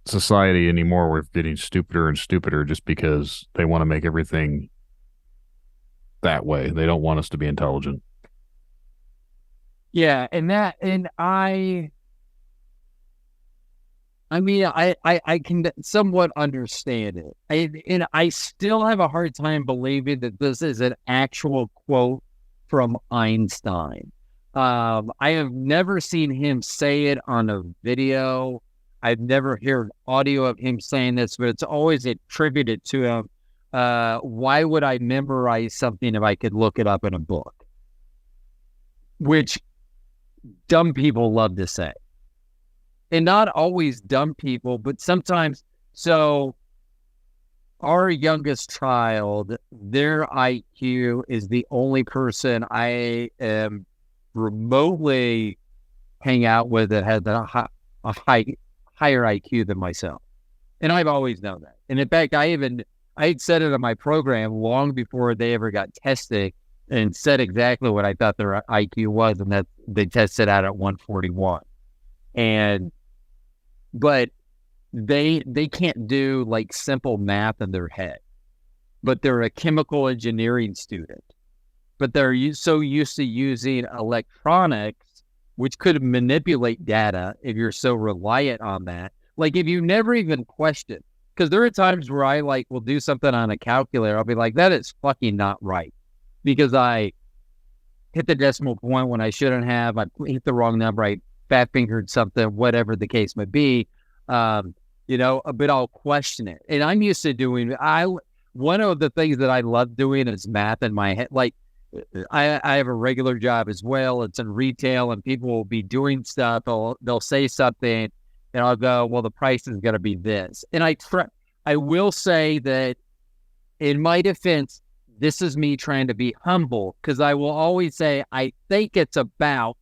society anymore, we're getting stupider and stupider just because they want to make everything that way. They don't want us to be intelligent. Yeah, and I can somewhat understand it. I still have a hard time believing that this is an actual quote from Einstein. I have never seen him say it on a video. I've never heard audio of him saying this, but it's always attributed to him. Why would I memorize something if I could look it up in a book? Which dumb people love to say. And not always dumb people, but sometimes. So our youngest child, their IQ is the only person I am remotely hang out with that has a higher IQ than myself. And I've always known that. And in fact, I'd said it on my program long before they ever got tested and said exactly what I thought their IQ was, and that they tested out at 141. But they can't do like simple math in their head, but they're a chemical engineering student, but they're so used to using electronics, which could manipulate data if you're so reliant on that. Like if you never even question, because there are times where I will do something on a calculator. I'll be like, that is fucking not right, because I hit the decimal point when I shouldn't have. I hit the wrong number. I fat fingered something, whatever the case may be. But I'll question it. And I'm used to doing, one of the things that I love doing is math in my head. Like I have a regular job as well. It's in retail, and people will be doing stuff. They'll say something and I'll go, well, the price is going to be this. And I will say that in my defense, this is me trying to be humble, because I will always say, I think it's about,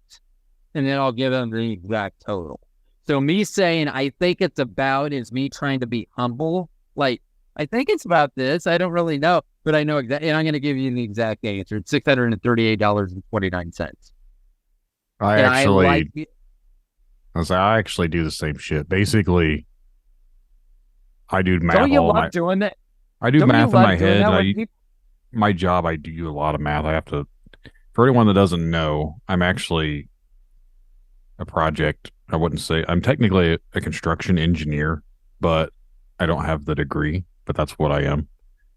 and then I'll give them the exact total. So me saying I think it's about is me trying to be humble. Like I think it's about this. I don't really know, but I know exactly. And I'm going to give you the exact answer. It's $638.29. I And I like actually, I actually do the same shit. Basically, I do math Don't you all love my. doing that? I do Don't you math in love my doing head. that And with people? my job, I do a lot of math. I have to. For anyone that doesn't know, I'm actually a project. I wouldn't say I'm technically a construction engineer, but I don't have the degree. But that's what I am.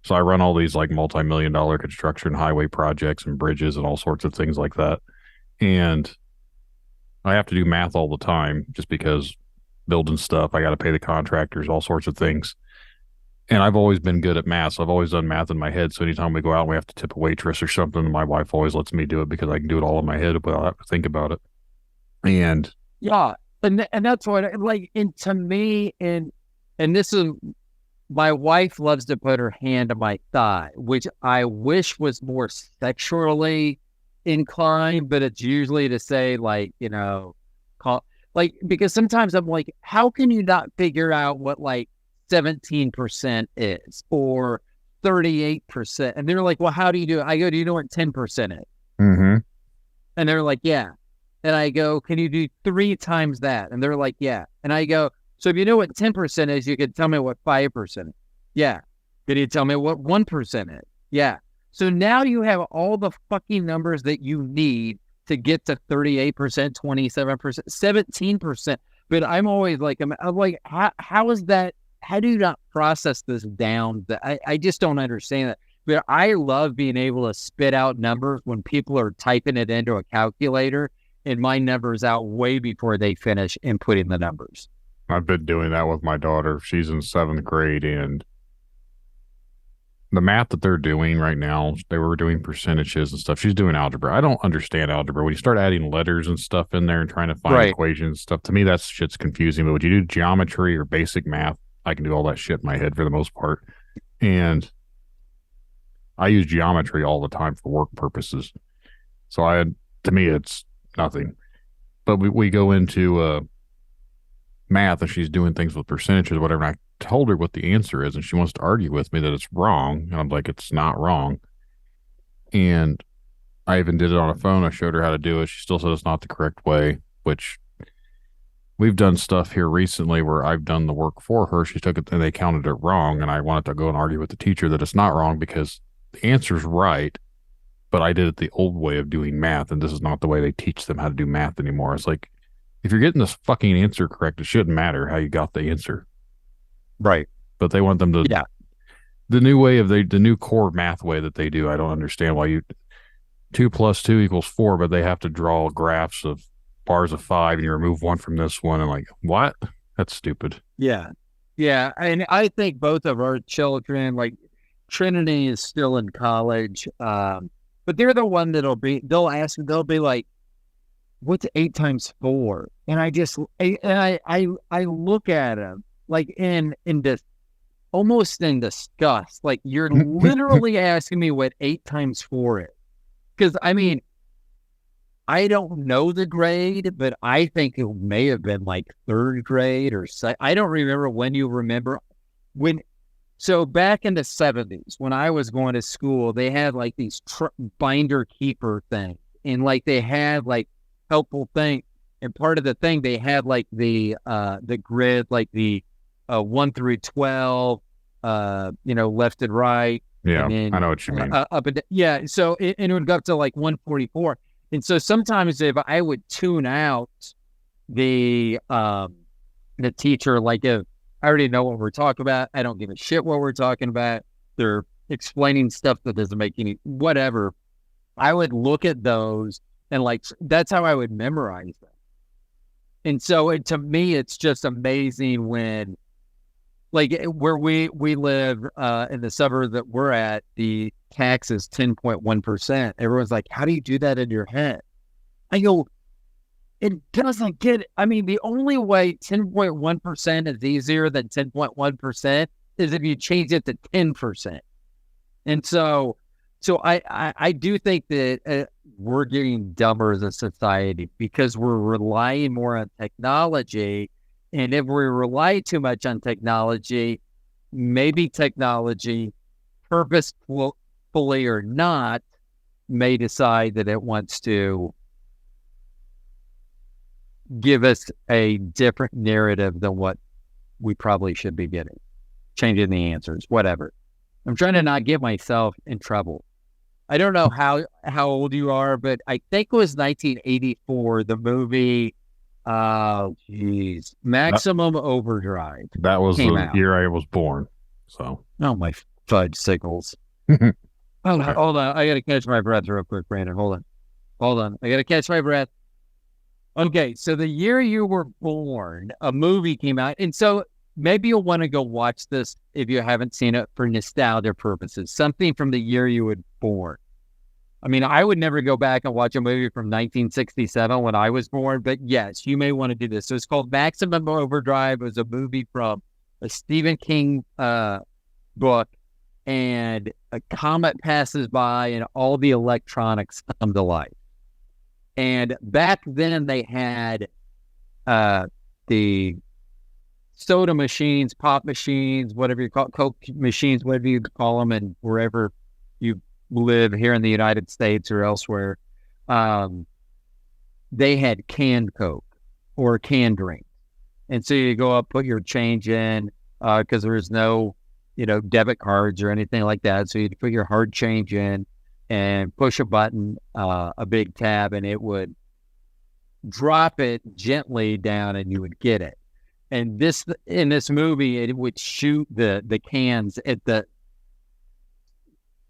So I run all these like multi-million-dollar construction highway projects and bridges and all sorts of things like that. And I have to do math all the time just because building stuff, I got to pay the contractors, all sorts of things. And I've always been good at math. So I've always done math in my head. So anytime we go out and we have to tip a waitress or something, my wife always lets me do it because I can do it all in my head without having to think about it. And Yeah, and that's what like. And to me, and this is my wife loves to put her hand on my thigh, which I wish was more sexually inclined, but it's usually to say like, call like, because sometimes I'm like, how can you not figure out what like 17% is or 38%? And they're like, well, how do you do it? I go, do you know what 10% is? mm-hmm. And they're like, yeah. And I go, can you do 3 times that? And they're like, yeah. And I go, so if you know what 10% is, you can tell me what 5% is. Yeah. Can you tell me what 1% is? Yeah. So now you have all the fucking numbers that you need to get to 38%, 27%, 17%. But I'm always like, I'm like, how is that? How do you not process this down? I just don't understand that. But I love being able to spit out numbers when people are typing it into a calculator and my numbers out way before they finish inputting the numbers. I've been doing that with my daughter. She's in 7th grade, and the math that they're doing right now, they were doing percentages and stuff. She's doing algebra. I don't understand algebra. When you start adding letters and stuff in there and trying to find Right. equations and stuff, to me, that shit's confusing. But when you do geometry or basic math, I can do all that shit in my head for the most part. And I use geometry all the time for work purposes. So to me, it's nothing. But we go into math and she's doing things with percentages or whatever. And I told her what the answer is and she wants to argue with me that it's wrong. And I'm like, it's not wrong. And I even did it on a phone. I showed her how to do it. She still said it's not the correct way, which we've done stuff here recently where I've done the work for her. She took it and they counted it wrong. And I wanted to go and argue with the teacher that it's not wrong because the answer's right. But I did it the old way of doing math. And this is not the way they teach them how to do math anymore. It's like, if you're getting this fucking answer correct, it shouldn't matter how you got the answer. Right. But they want them to, Yeah. the new way of the new core math way that they do. I don't understand why 2 + 2 = 4, but they have to draw graphs of bars of 5 and you remove one from this one. And like, what? That's stupid. Yeah. Yeah. And I think both of our children, like Trinity is still in college. But they're the one they'll be like, what's 8 times 4? And I look at them like in this almost in disgust. Like, you're literally asking me what 8 times 4 is. Because I mean, I don't know the grade, but I think it may have been like 3rd grade or so. I don't remember when you remember when. So back in the 70s, when I was going to school, they had like these binder keeper things, and like they had like helpful thing, and part of the thing they had like the grid, like the 1 through 12, left and right. Yeah, and then, I know what you mean. Up and yeah, so it would go up to like 144, and so sometimes if I would tune out the teacher, like if I already know what we're talking about, I don't give a shit what we're talking about. They're explaining stuff that doesn't make any whatever. I would look at those and like that's how I would memorize them. And so to me, it's just amazing when, like where we live in the suburb that we're at, the tax is 10.1%. Everyone's like, how do you do that in your head? I go, it doesn't get, I mean, the only way 10.1% is easier than 10.1% is if you change it to 10%. And so I do think that we're getting dumber as a society because we're relying more on technology. And if we rely too much on technology, maybe technology, purposefully or not, may decide that it wants to give us a different narrative than what we probably should be getting, changing the answers, whatever. I'm trying to not get myself in trouble. I don't know how old you are, but I think it was 1984, the movie, Maximum Overdrive. That was came the out. year I was born. So, Oh, my fudge sickles. Hold on. I got to catch my breath real quick, Brandon. Hold on. I got to catch my breath. Okay, so the year you were born, a movie came out. And so maybe you'll want to go watch this if you haven't seen it for nostalgia purposes. Something from the year you were born. I mean, I would never go back and watch a movie from 1967 when I was born, but yes, you may want to do this. So it's called Maximum Overdrive. It was a movie from a Stephen King book, and a comet passes by and all the electronics come to life. And back then they had the soda machines, pop machines, whatever you call it, Coke machines, whatever you call them, and wherever you live here in the United States or elsewhere, they had canned Coke or canned drink. And so you go up, put your change in, because there's no, debit cards or anything like that. So you'd put your hard change in and push a button, a big tab, and it would drop it gently down and you would get it. And in this movie, it would shoot the cans at the,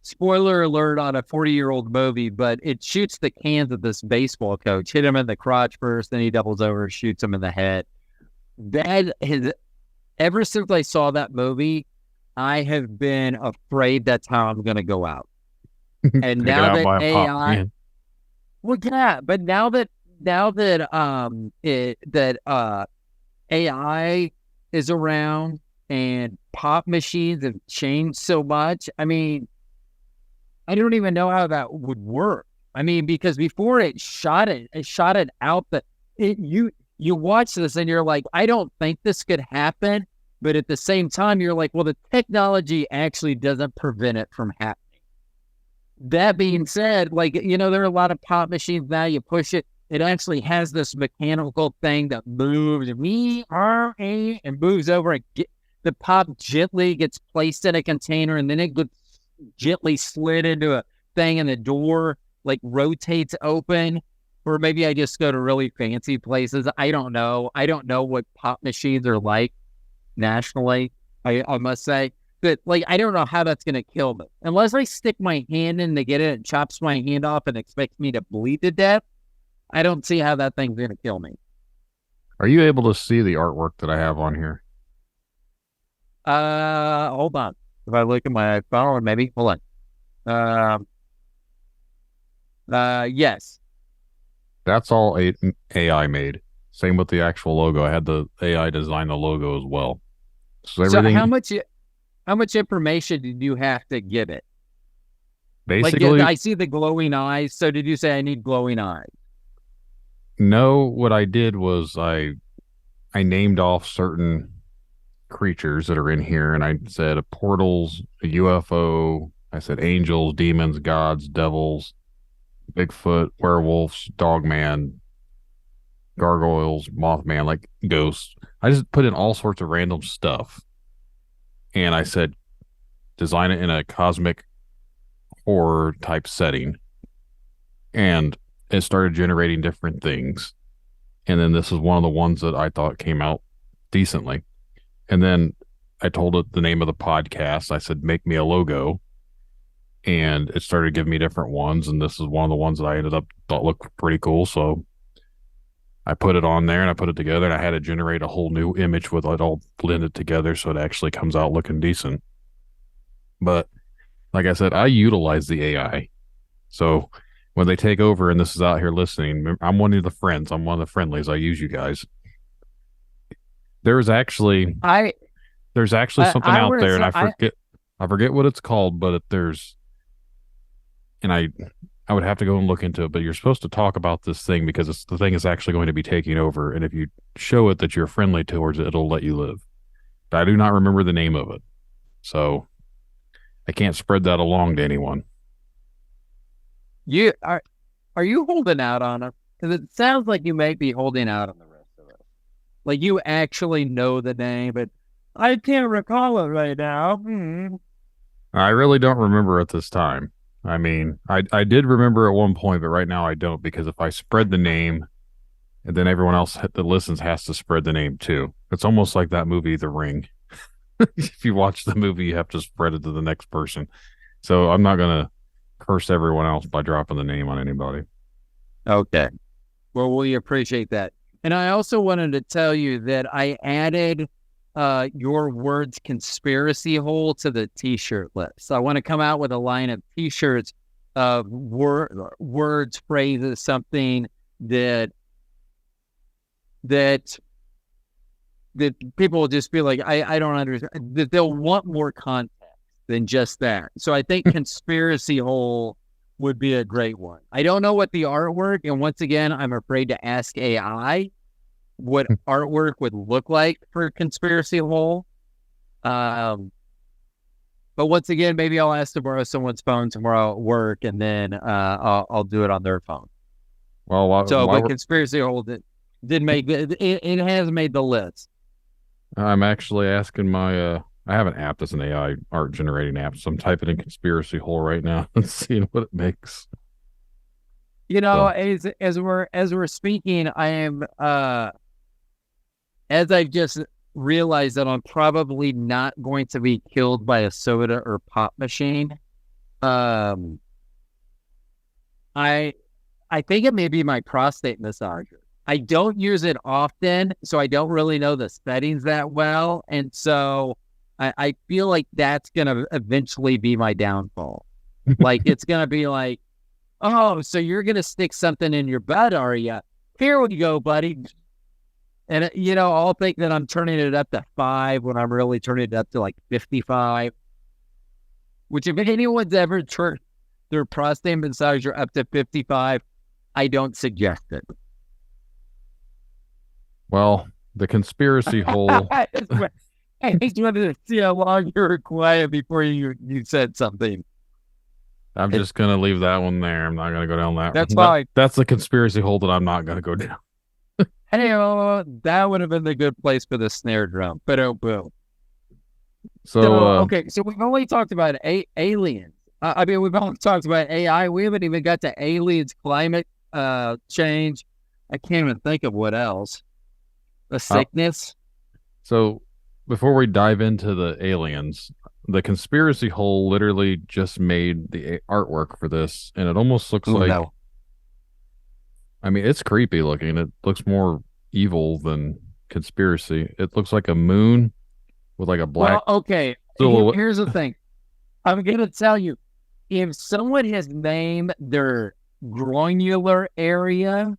spoiler alert on a 40-year-old movie, but it shoots the cans at this baseball coach, hit him in the crotch first, then he doubles over, shoots him in the head. Ever since I saw that movie, I have been afraid that's how I'm going to go out. And now that AI, well, yeah, but now that AI is around and pop machines have changed so much, I mean, I don't even know how that would work. I mean, because before it shot it out you watch this and you're like, I don't think this could happen. But at the same time, you're like, well, the technology actually doesn't prevent it from happening. That being said, there are a lot of pop machines now. You push it, it actually has this mechanical thing that moves and moves over, and the pop gently gets placed in a container, and then it gets gently slid into a thing, and the door rotates open. Or maybe I just go to really fancy places. I don't know what pop machines are like nationally, I must say. But I don't know how that's going to kill me. Unless I stick my hand in to get it and chops my hand off and expects me to bleed to death, I don't see how that thing's going to kill me. Are you able to see the artwork that I have on here? Hold on. If I look at my phone, maybe. Hold on. Yes. That's all AI made. Same with the actual logo. I had the AI design the logo as well. So everything. So how much information did you have to give it? Basically, I see the glowing eyes. So did you say I need glowing eyes? No, what I did was I named off certain creatures that are in here, and I said portals, a UFO. I said angels, demons, gods, devils, Bigfoot, werewolves, dogman, gargoyles, mothman, ghosts. I just put in all sorts of random stuff. And I said, design it in a cosmic horror type setting. And it started generating different things. And then this is one of the ones that I thought came out decently. And then I told it the name of the podcast. I said, make me a logo. And it started giving me different ones. And this is one of the ones that I thought looked pretty cool. So I put it on there and I put it together, and I had to generate a whole new image with it all blended together so it actually comes out looking decent. But like I said, I utilize the AI. So when they take over and this is out here listening, I'm one of the friends. I'm one of the friendlies. I use you guys. There's actually something out there, and I forget what it's called, but I would have to go and look into it, but you're supposed to talk about this thing because the thing is actually going to be taking over. And if you show it that you're friendly towards it, it'll let you live. I do not remember the name of it. So I can't spread that along to anyone. You are you holding out on him? Because it sounds like you may be holding out on the rest of us. Like you actually know the name, but I can't recall it right now. I really don't remember at this time. I mean, I did remember at one point, but right now I don't, because if I spread the name, and then everyone else that listens has to spread the name too. It's almost like that movie, The Ring. If you watch the movie, you have to spread it to the next person. So I'm not going to curse everyone else by dropping the name on anybody. Okay. Well, we appreciate that. And I also wanted to tell you that I added your words conspiracy hole to the t-shirt list. So I want to come out with a line of t-shirts of words, phrases, something that people will just be like, I don't understand, that they'll want more context than just that. So I think conspiracy hole would be a great one. I don't know what the artwork, and once again, I'm afraid to ask AI what artwork would look like for conspiracy hole. But once again, maybe I'll ask to borrow someone's phone tomorrow at work, and then I'll do it on their phone. Well, but conspiracy hole did make it has made the list. I'm actually asking my I have an app that's an AI art generating app, so I'm typing in conspiracy hole right now and seeing what it makes. You know, as we're speaking, I am as I've just realized that I'm probably not going to be killed by a soda or pop machine. I think it may be my prostate massager. I don't use it often, so I don't really know the settings that well. And so I feel like that's going to eventually be my downfall. Like, it's going to be like, oh, so you're going to stick something in your butt, are you? Here we go, buddy. And, I'll think that I'm turning it up to 5 when I'm really turning it up to like 55. Which, if anyone's ever turned their prostate massager up to 55, I don't suggest it. Well, the conspiracy hole. I just wanted to see how long you were quiet before you said something. I'm just going to leave that one there. I'm not going to go down that. That's fine. That's the conspiracy hole that I'm not going to go down. Hey, that would have been the good place for the snare drum. But boom. So okay, so we've only talked about aliens. We've only talked about AI. We haven't even got to aliens, climate change. I can't even think of what else. A sickness. So before we dive into the aliens, the conspiracy hole literally just made the artwork for this, and it almost looks like. No. I mean, it's creepy looking. It looks more evil than conspiracy. It looks like a moon with like a black. Well, okay. Here's the thing. I'm gonna tell you, if someone has named their groinular area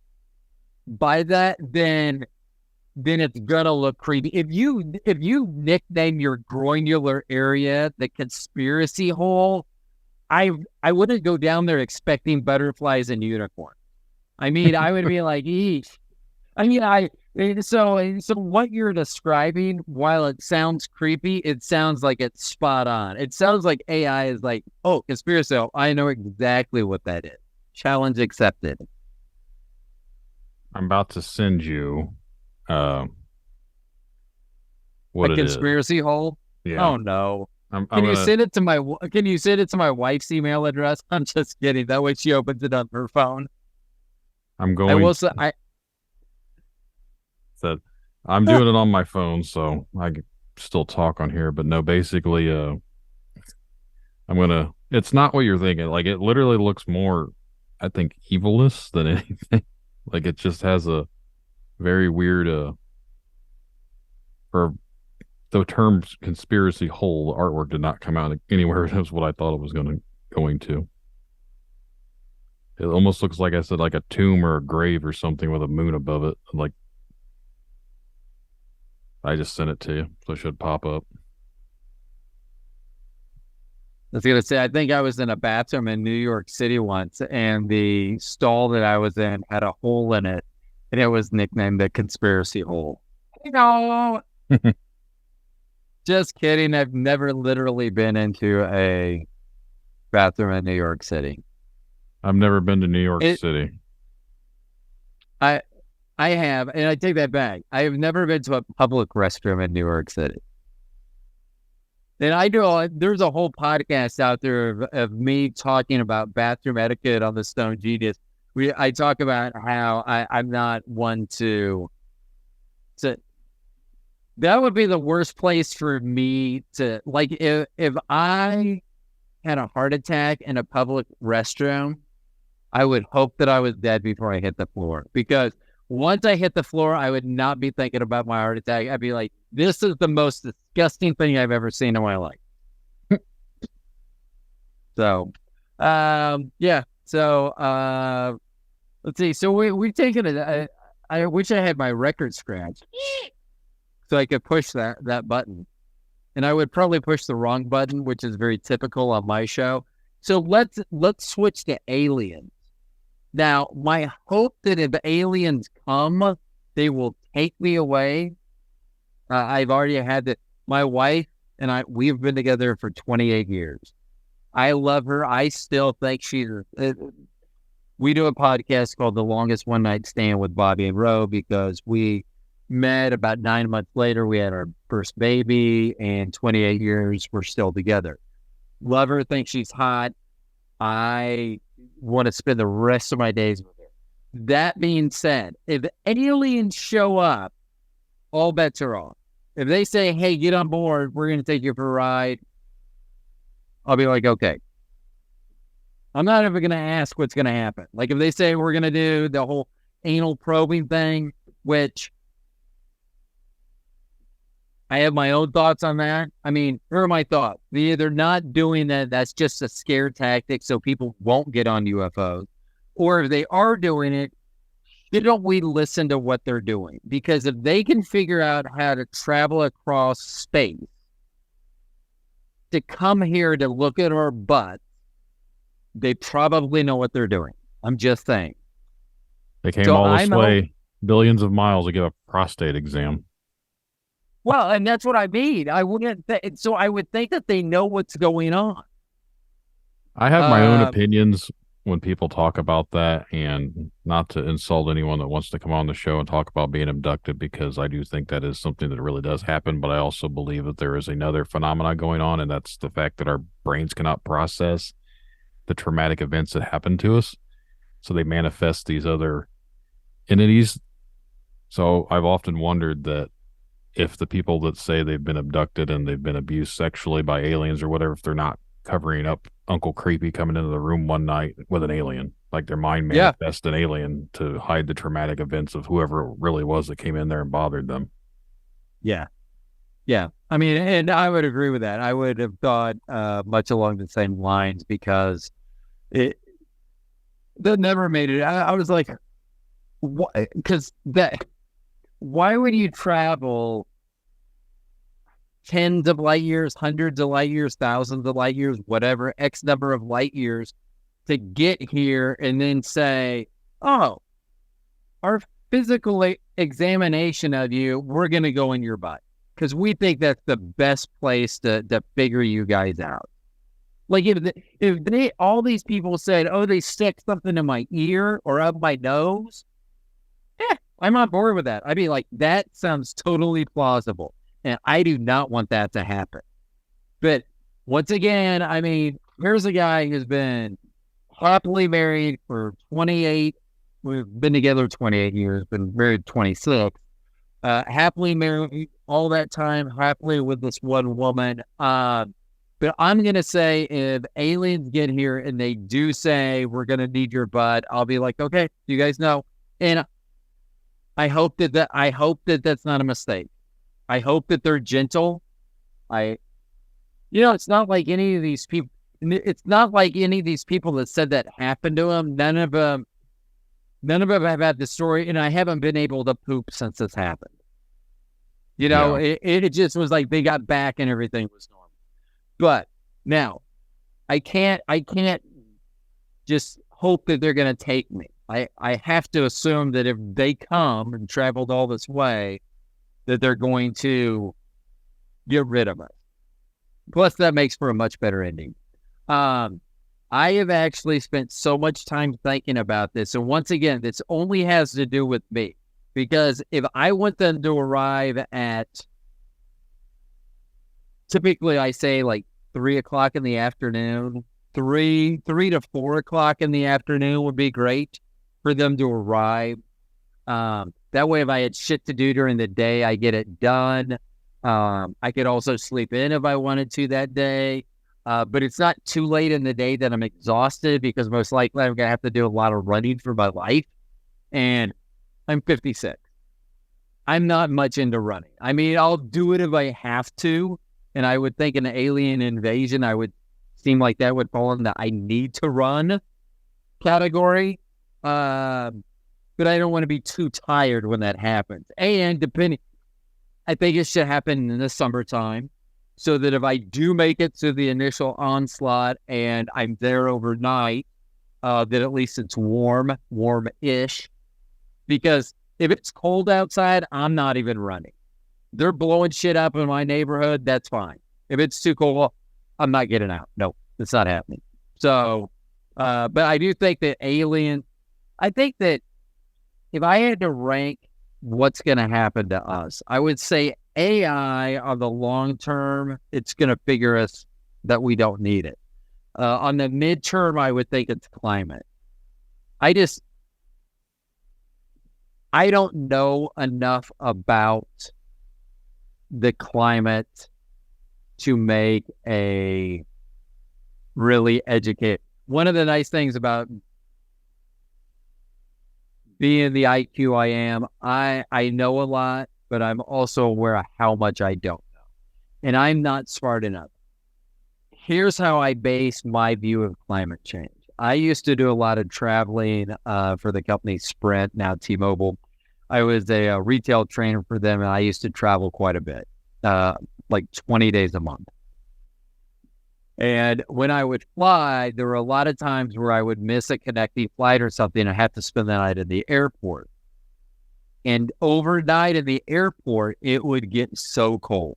by that, then it's gonna look creepy. If you nickname your groinular area the conspiracy hole, I wouldn't go down there expecting butterflies and unicorns. I mean, I would be like, eesh. I mean, so what you're describing, while it sounds creepy, it sounds like it's spot on. It sounds like AI is like, oh, conspiracy. I know exactly what that is. Challenge accepted. I'm about to send you what a conspiracy hole. Yeah. Oh no. Can you send it to my wife's email address? I'm just kidding. That way she opens it on her phone. I'm doing it on my phone, so I can still talk on here. But no, basically, it's not what you're thinking. Like, it literally looks more, I think, evilness than anything. Like, it just has a very weird, for the term conspiracy hole, the artwork did not come out anywhere as what I thought it was going to. It almost looks, like I said, like a tomb or a grave or something with a moon above it. Like, I just sent it to you, so it should pop up. I was going to say, I think I was in a bathroom in New York City once, and the stall that I was in had a hole in it, and it was nicknamed the conspiracy hole. Just kidding. I've never literally been into a bathroom in New York City. I've never been to New York City. I have, and I take that back. I have never been to a public restroom in New York City. And there's a whole podcast out there of me talking about bathroom etiquette on the Stone Genius. I talk about how I'm not one to. That would be the worst place for me to, like, if I had a heart attack in a public restroom, I would hope that I was dead before I hit the floor. Because once I hit the floor, I would not be thinking about my heart attack. I'd be like, this is the most disgusting thing I've ever seen in my life. So, yeah. So, let's see. So we've taken it. I wish I had my record scratched so I could push that button. And I would probably push the wrong button, which is very typical on my show. So let's switch to aliens. Now, my hope that if aliens come, they will take me away. I've already had my wife and we've been together for 28 years. I love her. I still think we do a podcast called The Longest One Night Stand with Bobby and Roe because we met about 9 months later. We had our first baby, and 28 years we're still together. Love her, think she's hot. I want to spend the rest of my days with her. That being said, if aliens show up, all bets are off. If they say, hey, get on board, we're going to take you for a ride, I'll be like, okay. I'm not ever going to ask what's going to happen. Like if they say we're going to do the whole anal probing thing, which I have my own thoughts on that. I mean, here are my thoughts. They're not doing that. That's just a scare tactic so people won't get on UFOs. Or if they are doing it, don't we listen to what they're doing? Because if they can figure out how to travel across space to come here to look at our butt, they probably know what they're doing. I'm just saying. They came all this way, billions of miles to get a prostate exam. Well, and that's what I mean. I wouldn't. So I would think that they know what's going on. I have my own opinions when people talk about that, and not to insult anyone that wants to come on the show and talk about being abducted, because I do think that is something that really does happen. But I also believe that there is another phenomenon going on, and that's the fact that our brains cannot process the traumatic events that happen to us. So they manifest these other entities. So I've often wondered that if the people that say they've been abducted and they've been abused sexually by aliens or whatever, if they're not covering up Uncle Creepy coming into the room one night with an alien, like their mind manifests an alien to hide the traumatic events of whoever it really was that came in there and bothered them. Yeah. Yeah. I mean, and I would agree with that. I would have thought much along the same lines because that never made it. I was like, because why would you travel tens of light years, hundreds of light years, thousands of light years, whatever, X number of light years to get here and then say, oh, our physical examination of you, we're going to go in your butt because we think that's the best place to figure you guys out. Like if all these people said, oh, they stick something in my ear or up my nose, I'm on board with that. I'd be like, that sounds totally plausible. And I do not want that to happen. But once again, I mean, here's a guy who's been happily married for 28. We've been together 28 years, been married 26. Happily married all that time, happily with this one woman. But I'm going to say if aliens get here and they do say, we're going to need your butt, I'll be like, okay, you guys know. And I hope that that's not a mistake. I hope that they're gentle. It's not like any of these people. It's not like any of these people that said that happened to them. None of them have had the story, and I haven't been able to poop since this happened. It just was like they got back and everything was normal. But now, I can't just hope that they're going to take me. I have to assume that if they come and traveled all this way, that they're going to get rid of us. Plus, that makes for a much better ending. I have actually spent so much time thinking about this. And once again, this only has to do with me. Because if I want them to arrive at, typically I say like 3 o'clock in the afternoon, 3 to 4 o'clock in the afternoon would be great for them to arrive. That way, if I had shit to do during the day, I get it done. I could also sleep in if I wanted to that day. But it's not too late in the day that I'm exhausted because most likely I'm going to have to do a lot of running for my life. And I'm 56. I'm not much into running. I mean, I'll do it if I have to. And I would think an alien invasion, I would seem like that would fall in the I need to run category. But I don't want to be too tired when that happens. And I think it should happen in the summertime so that if I do make it to the initial onslaught and I'm there overnight, that at least it's warm-ish. Because if it's cold outside, I'm not even running. They're blowing shit up in my neighborhood, that's fine. If it's too cold, I'm not getting out. No, it's not happening. So, but I do think that I think that if I had to rank what's going to happen to us, I would say AI on the long term, it's going to figure us that we don't need it. On the midterm, I would think it's climate. I don't know enough about the climate to make a really educated. One of the nice things about being the IQ I am, I know a lot, but I'm also aware of how much I don't know. And I'm not smart enough. Here's how I base my view of climate change. I used to do a lot of traveling for the company Sprint, now T-Mobile. I was a retail trainer for them, and I used to travel quite a bit, like 20 days a month. And when I would fly, there were a lot of times where I would miss a connecting flight or something and have to spend the night in the airport. And overnight in the airport, it would get so cold,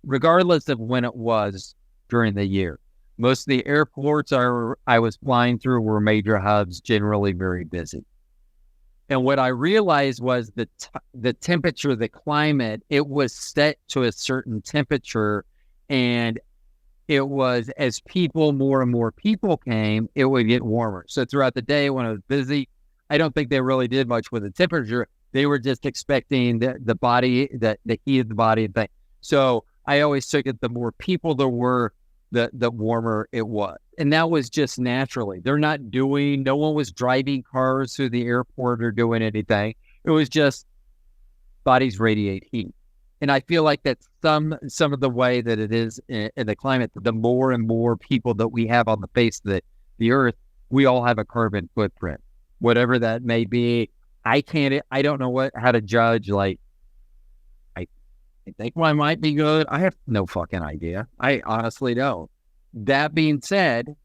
regardless of when it was during the year. Most of the airports I was flying through were major hubs, generally very busy. And what I realized was that the temperature, the climate, it was set to a certain temperature. And it was as more and more people came, it would get warmer. So throughout the day when I was busy, I don't think they really did much with the temperature. They were just expecting the body, the heat of the body and thing. So I always took it, the more people there were, the warmer it was. And that was just naturally. No one was driving cars through the airport or doing anything. It was just bodies radiate heat. And I feel like that's some of the way that it is in the climate. The more and more people that we have on the face of the earth, we all have a carbon footprint, whatever that may be. I don't know how to judge. Like, I think mine might be good. I have no fucking idea. I honestly don't. That being said,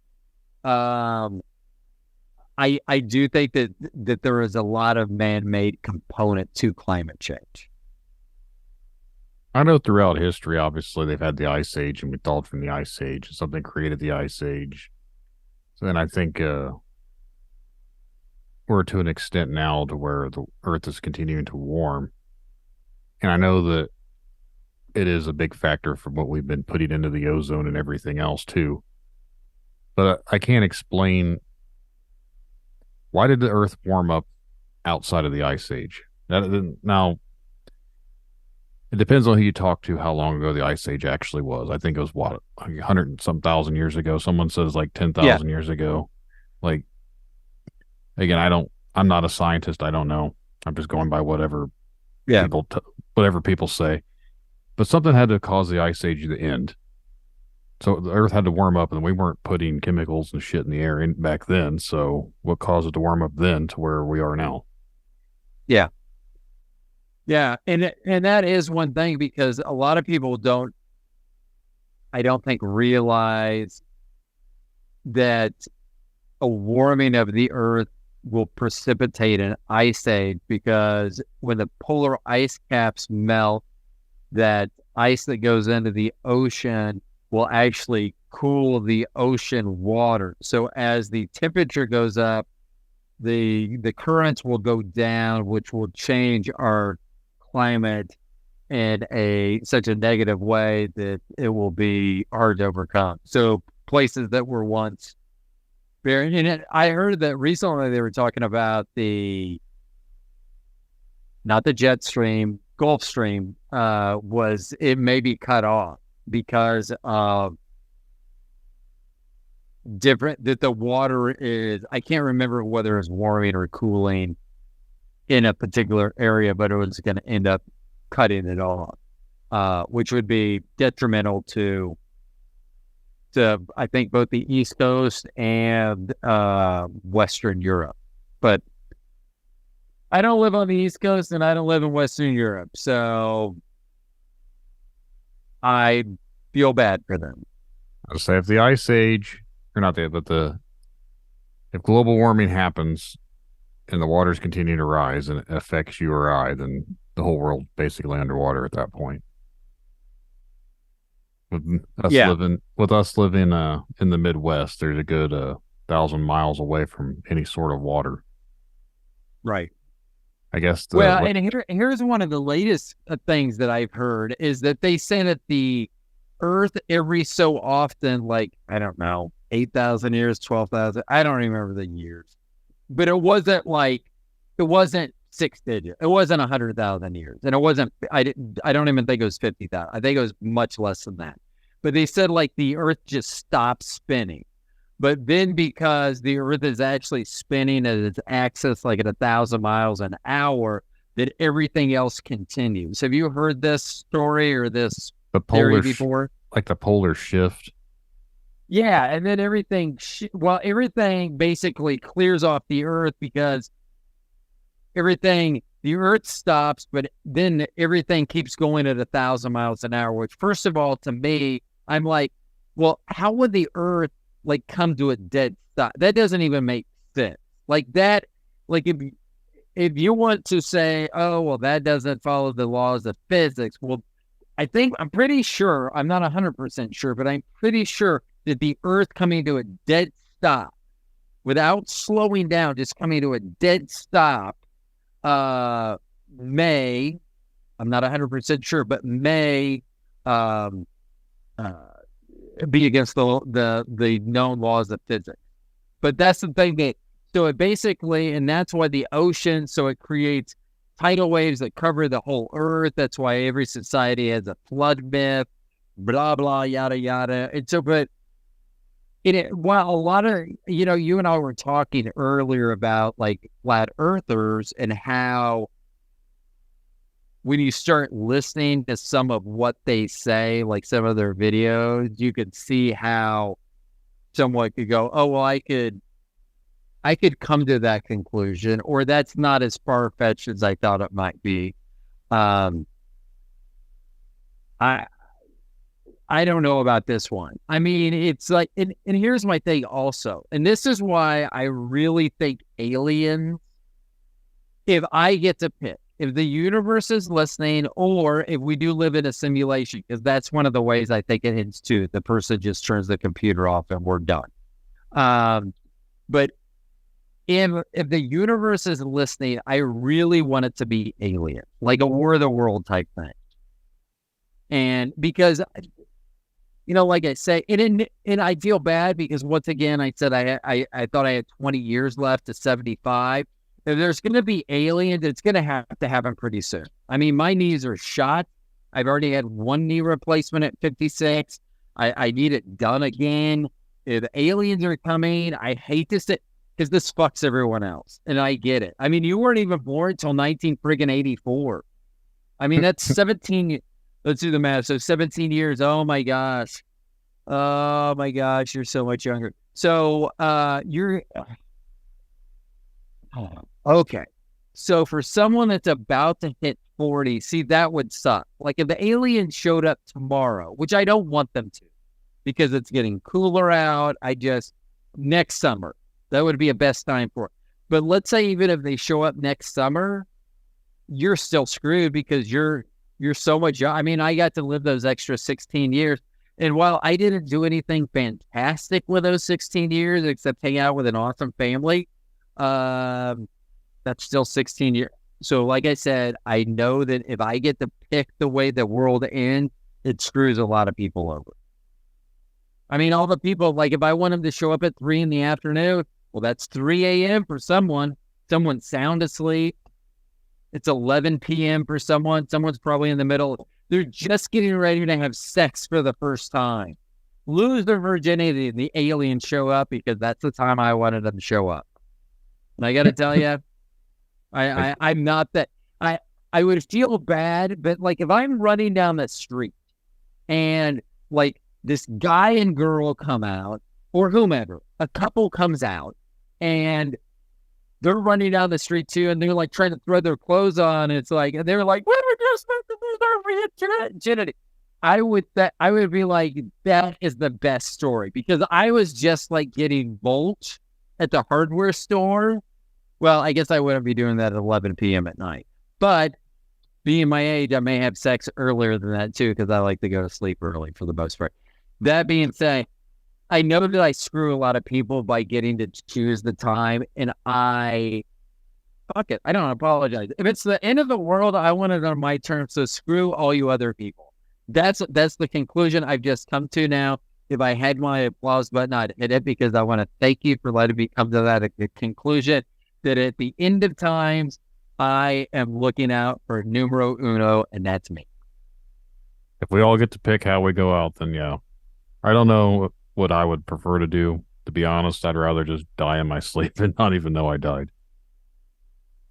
I do think that there is a lot of man-made component to climate change. I know throughout history, obviously, they've had the Ice Age, and we thought from the Ice Age, something created the Ice Age. So then I think we're to an extent now to where the Earth is continuing to warm. And I know that it is a big factor for what we've been putting into the ozone and everything else, too. But I can't explain, why did the Earth warm up outside of the Ice Age? Now, it depends on who you talk to, how long ago the Ice Age actually was. I think it was, 100 and some thousand years ago. Someone says like 10,000 years ago. Like, again, I'm not a scientist. I don't know. I'm just going by whatever people say. But something had to cause the Ice Age to end. So the Earth had to warm up, and we weren't putting chemicals and shit in the air back then. So what caused it to warm up then to where we are now? Yeah. Yeah, and that is one thing, because a lot of people I don't think, realize that a warming of the Earth will precipitate an ice age, because when the polar ice caps melt, that ice that goes into the ocean will actually cool the ocean water. So as the temperature goes up, the currents will go down, which will change our climate in such a negative way that it will be hard to overcome. So places that were once very, and I heard that recently they were talking about not the jet stream, Gulf Stream, it may be cut off because of that the water is, I can't remember whether it's warming or cooling in a particular area, but it was going to end up cutting it off, which would be detrimental to I think both the East Coast and Western Europe. But I don't live on the East Coast and I don't live in Western Europe, so I feel bad for them. I would say if the ice age, or not that, but if global warming happens and the waters continue to rise and it affects you or I, then the whole world basically underwater at that point. With us living in the Midwest, there's a good 1,000 miles away from any sort of water. Right. I guess. And here's one of the latest things that I've heard is that they say that the Earth every so often, like, I don't know, 8,000 years, 12,000, I don't remember the years, but it wasn't 6 digits. It wasn't 100,000 years. And it wasn't, I don't even think it was 50,000. I think it was much less than that. But they said like the Earth just stopped spinning. But then because the Earth is actually spinning at its axis, like at 1,000 miles an hour, that everything else continues. Have you heard this story or this theory before? Like the polar shift. Yeah. And then everything basically clears off the Earth because the Earth stops, but then everything keeps going at 1,000 miles an hour, which first of all, to me, I'm like, well, how would the Earth like come to a dead stop? That doesn't even make sense. Like that, like if you want to say, oh, well, that doesn't follow the laws of physics. Well, I'm pretty sure, I'm not 100% sure, but I'm pretty sure that the Earth coming to a dead stop without slowing down, just coming to a dead stop, may, I'm not 100% sure, but may be against the known laws of physics. But that's the thing so it basically, and that's why the ocean, so it creates tidal waves that cover the whole Earth. That's why every society has a flood myth, blah, blah, yada, yada. And so, but while a lot of, you and I were talking earlier about like flat earthers and how when you start listening to some of what they say, like some of their videos, you could see how someone could go, oh, well, I could come to that conclusion, or that's not as far-fetched as I thought it might be. I don't know about this one. I mean, it's like, and here's my thing also, and this is why I really think aliens, if I get to pick, if the universe is listening, or if we do live in a simulation, because that's one of the ways I think it hints to, the person just turns the computer off and we're done. But if the universe is listening, I really want it to be alien, like a War of the World type thing. And because, like I say, and I feel bad because once again, I said I thought I had 20 years left to 75. If there's going to be aliens, it's going to have to happen pretty soon. I mean, my knees are shot. I've already had one knee replacement at 56. I need it done again. If aliens are coming, I hate to say, because this fucks everyone else, and I get it. I mean, you weren't even born until 1984. I mean, that's 17. Let's do the math. So 17 years. Oh my gosh. You're so much younger. So you're okay. So for someone that's about to hit 40, see, that would suck. Like if the aliens showed up tomorrow, which I don't want them to, because it's getting cooler out. Next summer, that would be a best time for it. But let's say even if they show up next summer, you're still screwed because you're you're so much. I mean, I got to live those extra 16 years. And while I didn't do anything fantastic with those 16 years, except hang out with an awesome family, that's still 16 years. So like I said, I know that if I get to pick the way the world ends, it screws a lot of people over. I mean, all the people, like if I want them to show up at 3 p.m, well, that's 3 a.m. for someone. Someone's sound asleep. It's 11 p.m. for someone. Someone's probably in the middle. They're just getting ready to have sex for the first time. Lose their virginity and the aliens show up because that's the time I wanted them to show up. And I got to tell you, I'm not that. I would feel bad, but like if I'm running down the street and like this guy and girl come out, or whomever, a couple comes out, and they're running down the street too, and they're like trying to throw their clothes on. And it's like, and they're like, "What are we just supposed to lose our virginity?" I would be like, that is the best story, because I was just like getting mulch at the hardware store. Well, I guess I wouldn't be doing that at 11 p.m. at night, but being my age, I may have sex earlier than that too, because I like to go to sleep early for the most part. That being said, I know that I screw a lot of people by getting to choose the time, and fuck it, I don't apologize. If it's the end of the world, I want it on my terms, so screw all you other people. That's the conclusion I've just come to now. If I had my applause button, I'd hit it, because I want to thank you for letting me come to that conclusion, that at the end of times, I am looking out for numero uno, and that's me. If we all get to pick how we go out, then yeah. I don't know what I would prefer to do. To be honest, I'd rather just die in my sleep and not even know I died.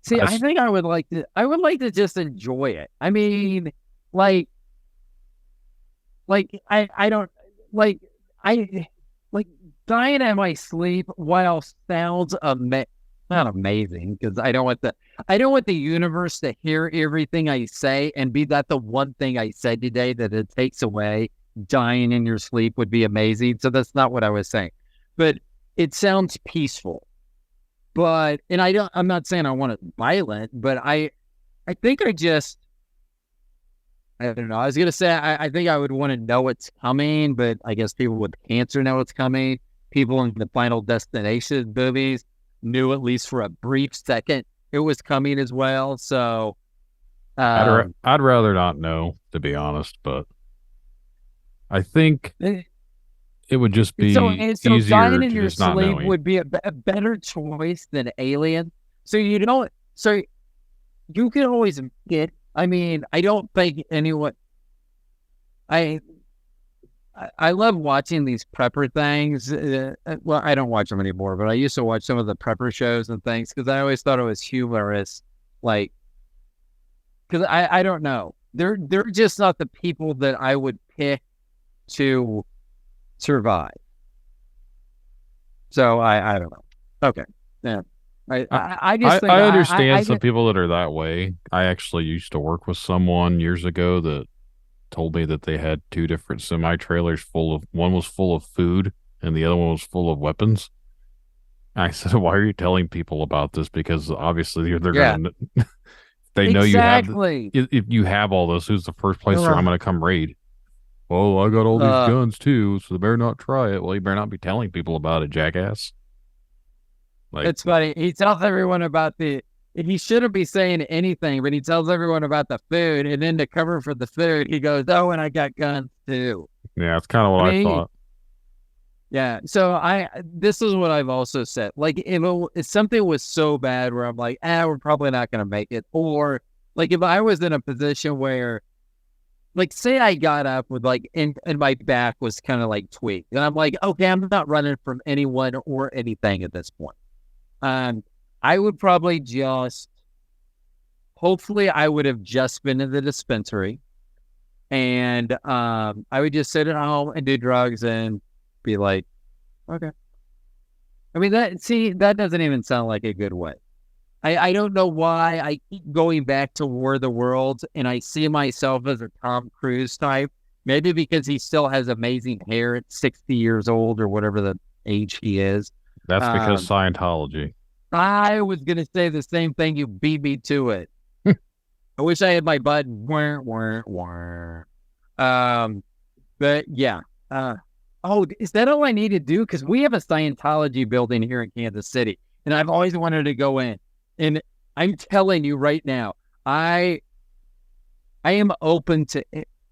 See, I think I would like to just enjoy it. I mean, I dying in my sleep while sounds not amazing, because I don't want the universe to hear everything I say and be that the one thing I said today that it takes away. Dying in your sleep would be amazing. So that's not what I was saying, but it sounds peaceful. But, and I'm not saying I want it violent, but I think I don't know. I was going to say, I think I would want to know what's coming, but I guess people with cancer know what's coming. People in the Final Destination movies knew, at least for a brief second, it was coming as well. So I'd rather not know, to be honest, but I think it would just be easier dying in to your just not sleep knowing. would be a better choice than Alien. So you can always get. I mean, I don't think anyone. I love watching these prepper things. Well, I don't watch them anymore, but I used to watch some of the prepper shows and things, because I always thought it was humorous. Like, because I don't know, they're just not the people that I would pick to survive. So I don't know. Okay. Yeah. I just think I understand some people that are that way. I actually used to work with someone years ago that told me that they had 2 different semi-trailers one was full of food and the other one was full of weapons. I said, why are you telling people about this? Because obviously they're going to, they know exactly. if you have all this, who's the first place I'm going to come raid? Well, I got all these guns too, so they better not try it. Well, you better not be telling people about it, jackass. It's funny. He tells everyone about he shouldn't be saying anything, but he tells everyone about the food, and then to cover for the food, he goes, "Oh, and I got guns too." Yeah, that's kind of what I thought. Yeah, so this is what I've also said. Like, if something was so bad where I'm like, we're probably not going to make it, or like if I was in a position where, like, say I got up with and my back was kind of like tweaked, and I'm like, okay, I'm not running from anyone or anything at this point. I would probably hopefully I would have just been in the dispensary, and I would just sit at home and do drugs and be like, okay. I mean, that doesn't even sound like a good way. I don't know why I keep going back to War of the Worlds, and I see myself as a Tom Cruise type. Maybe because he still has amazing hair at 60 years old or whatever the age he is. That's because Scientology. I was going to say the same thing. You beat me to it. I wish I had my button. Wah, wah, wah. But yeah. Is that all I need to do? Because we have a Scientology building here in Kansas City, and I've always wanted to go in. And I'm telling you right now, I am open to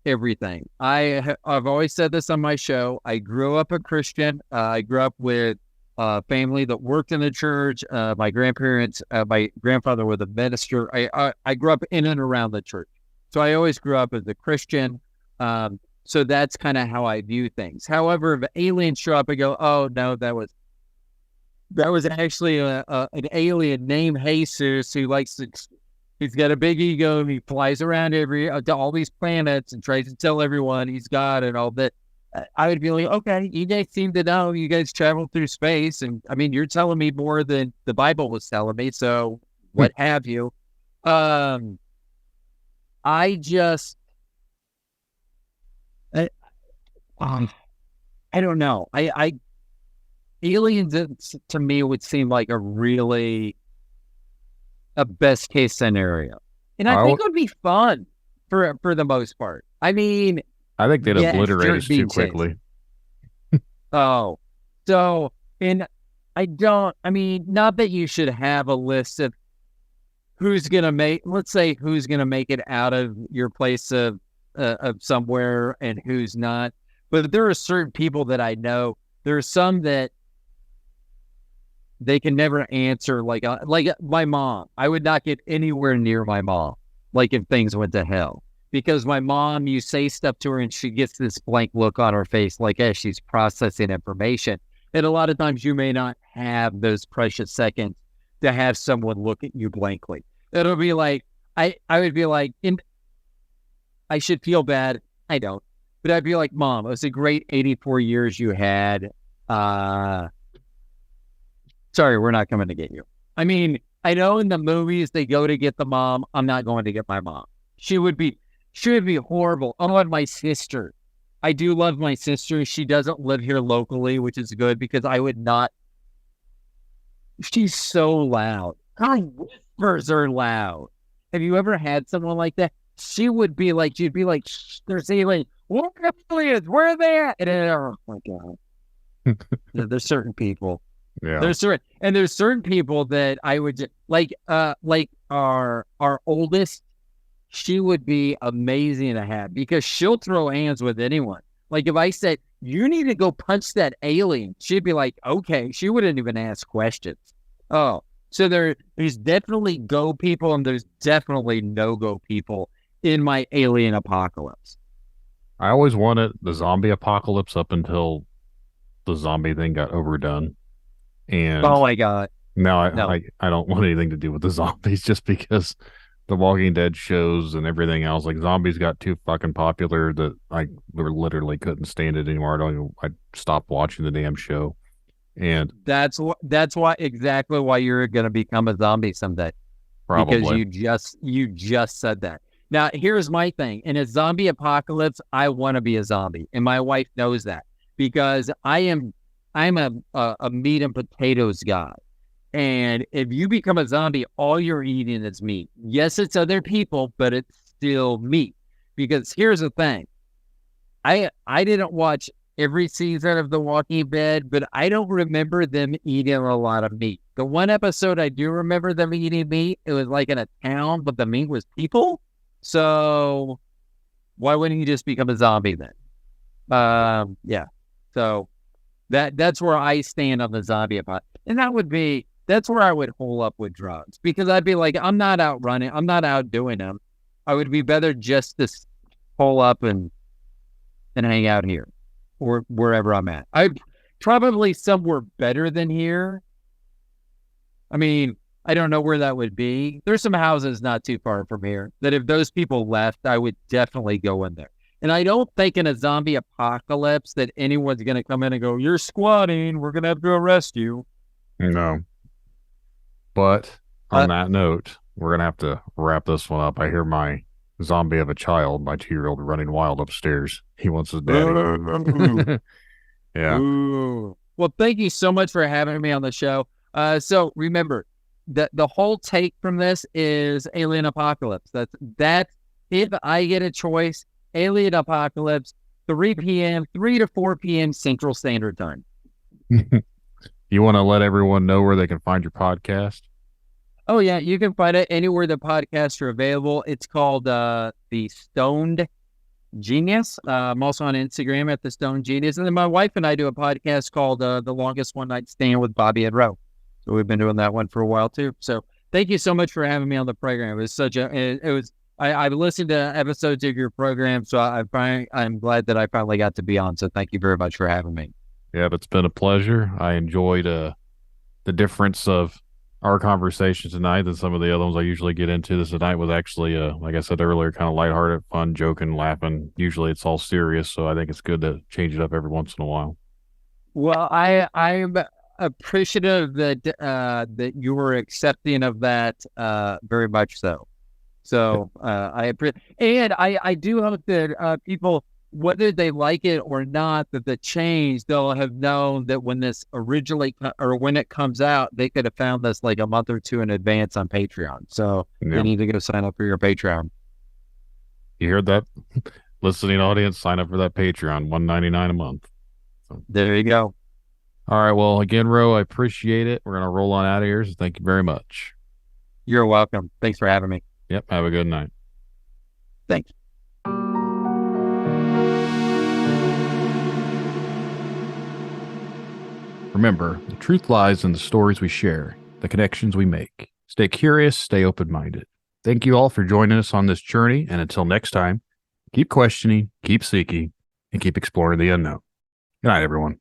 everything. I've always said this on my show. I grew up a Christian. I grew up with a family that worked in the church. My grandfather was a minister. I grew up in and around the church. So I always grew up as a Christian. So that's kind of how I view things. However, if aliens show up and go, oh no, that was actually an alien named Jesus who he's got a big ego. He flies around to all these planets and tries to tell everyone he's God and all that. I would be like, okay, you guys seem to know. You guys travel through space, and I mean, you're telling me more than the Bible was telling me. So what have you? I don't know. Aliens to me would seem like a best case scenario, and I think it would be fun for the most part. I mean, I think they'd obliterate us too quickly. And I mean, not that you should have a list of who's gonna make it out of your place of somewhere and who's not. But there are certain people that I know. There are some that they can never answer. Like my mom, I would not get anywhere near my mom. Like if things went to hell, because my mom, you say stuff to her and she gets this blank look on her face, like as she's processing information. And a lot of times you may not have those precious seconds to have someone look at you blankly. It'll be like I would be like, I should feel bad. I don't. But I'd be like, Mom, it was a great 84 years you had. Sorry, we're not coming to get you. I mean, I know in the movies they go to get the mom. I'm not going to get my mom. She would be horrible. Oh, and my sister. I do love my sister. She doesn't live here locally, which is good because I would not. She's so loud. Her whispers are loud. Have you ever had someone like that? She'd be like, there's aliens. What aliens? Where are they at? And oh my God. There's certain people. Yeah. There's certain people that I would like our oldest. She would be amazing to have because she'll throw hands with anyone. Like if I said, you need to go punch that alien, she'd be like, okay. She wouldn't even ask questions. Oh, so there's definitely go people and there's definitely no-go people in my alien apocalypse. I always wanted the zombie apocalypse up until the zombie thing got overdone. And oh my God. Now I don't want anything to do with the zombies just because the Walking Dead shows and everything else, like zombies got too fucking popular that I literally couldn't stand it anymore. I stopped watching the damn show. And that's exactly why you're going to become a zombie someday. Probably. Because you just said that. Now, here's my thing. In a zombie apocalypse, I want to be a zombie. And my wife knows that because I'm a meat and potatoes guy. And if you become a zombie, all you're eating is meat. Yes, it's other people, but it's still meat. Because here's the thing. I didn't watch every season of The Walking Dead, but I don't remember them eating a lot of meat. The one episode I do remember them eating meat, it was like in a town, but the meat was people. So why wouldn't you just become a zombie then? Yeah. So that's where I stand on the zombie apocalypse. And that's where I would hole up with drugs because I'd be like, I'm not out running. I'm not out doing them. I would be better just to hole up and hang out here or wherever I'm at. I'd probably somewhere better than here. I mean, I don't know where that would be. There's some houses not too far from here that if those people left, I would definitely go in there. And I don't think in a zombie apocalypse that anyone's going to come in and go, you're squatting. We're going to have to arrest you. No. But on that note, we're going to have to wrap this one up. I hear my zombie of a child, my 2-year-old, running wild upstairs. He wants his daddy. Yeah. Ooh. Well, thank you so much for having me on the show. So remember, the whole take from this is Alien Apocalypse. That if I get a choice, Alien Apocalypse, 3 to 4 p.m. Central Standard Time. You want to let everyone know where they can find your podcast? Oh yeah, you can find it anywhere the podcasts are available. It's called The Stoned Genius. I'm also on Instagram at The Stoned Genius, and then my wife and I do a podcast called The Longest One Night Stand with Bobby and Roe. So we've been doing that one for a while too. So thank you so much for having me on the program. It was I've listened to episodes of your program, so I'm glad that I finally got to be on. So thank you very much for having me. Yeah, it's been a pleasure. I enjoyed the difference of our conversation tonight than some of the other ones I usually get into. This tonight was actually, like I said earlier, kind of lighthearted, fun, joking, laughing. Usually it's all serious, so I think it's good to change it up every once in a while. Well, I'm appreciative that you were accepting of that very much so. So I appreciate, and I do hope that people, whether they like it or not, that the change, they'll have known that when this when it comes out, they could have found this like a month or two in advance on Patreon. So they need to go sign up for your Patreon. You heard that? Listening audience, sign up for that Patreon, $1.99 a month. So. There you go. All right. Well, again, Ro, I appreciate it. We're going to roll on out of here. So thank you very much. You're welcome. Thanks for having me. Yep. Have a good night. Thanks. Remember, the truth lies in the stories we share, the connections we make. Stay curious, stay open-minded. Thank you all for joining us on this journey, and until next time, keep questioning, keep seeking, and keep exploring the unknown. Good night, everyone.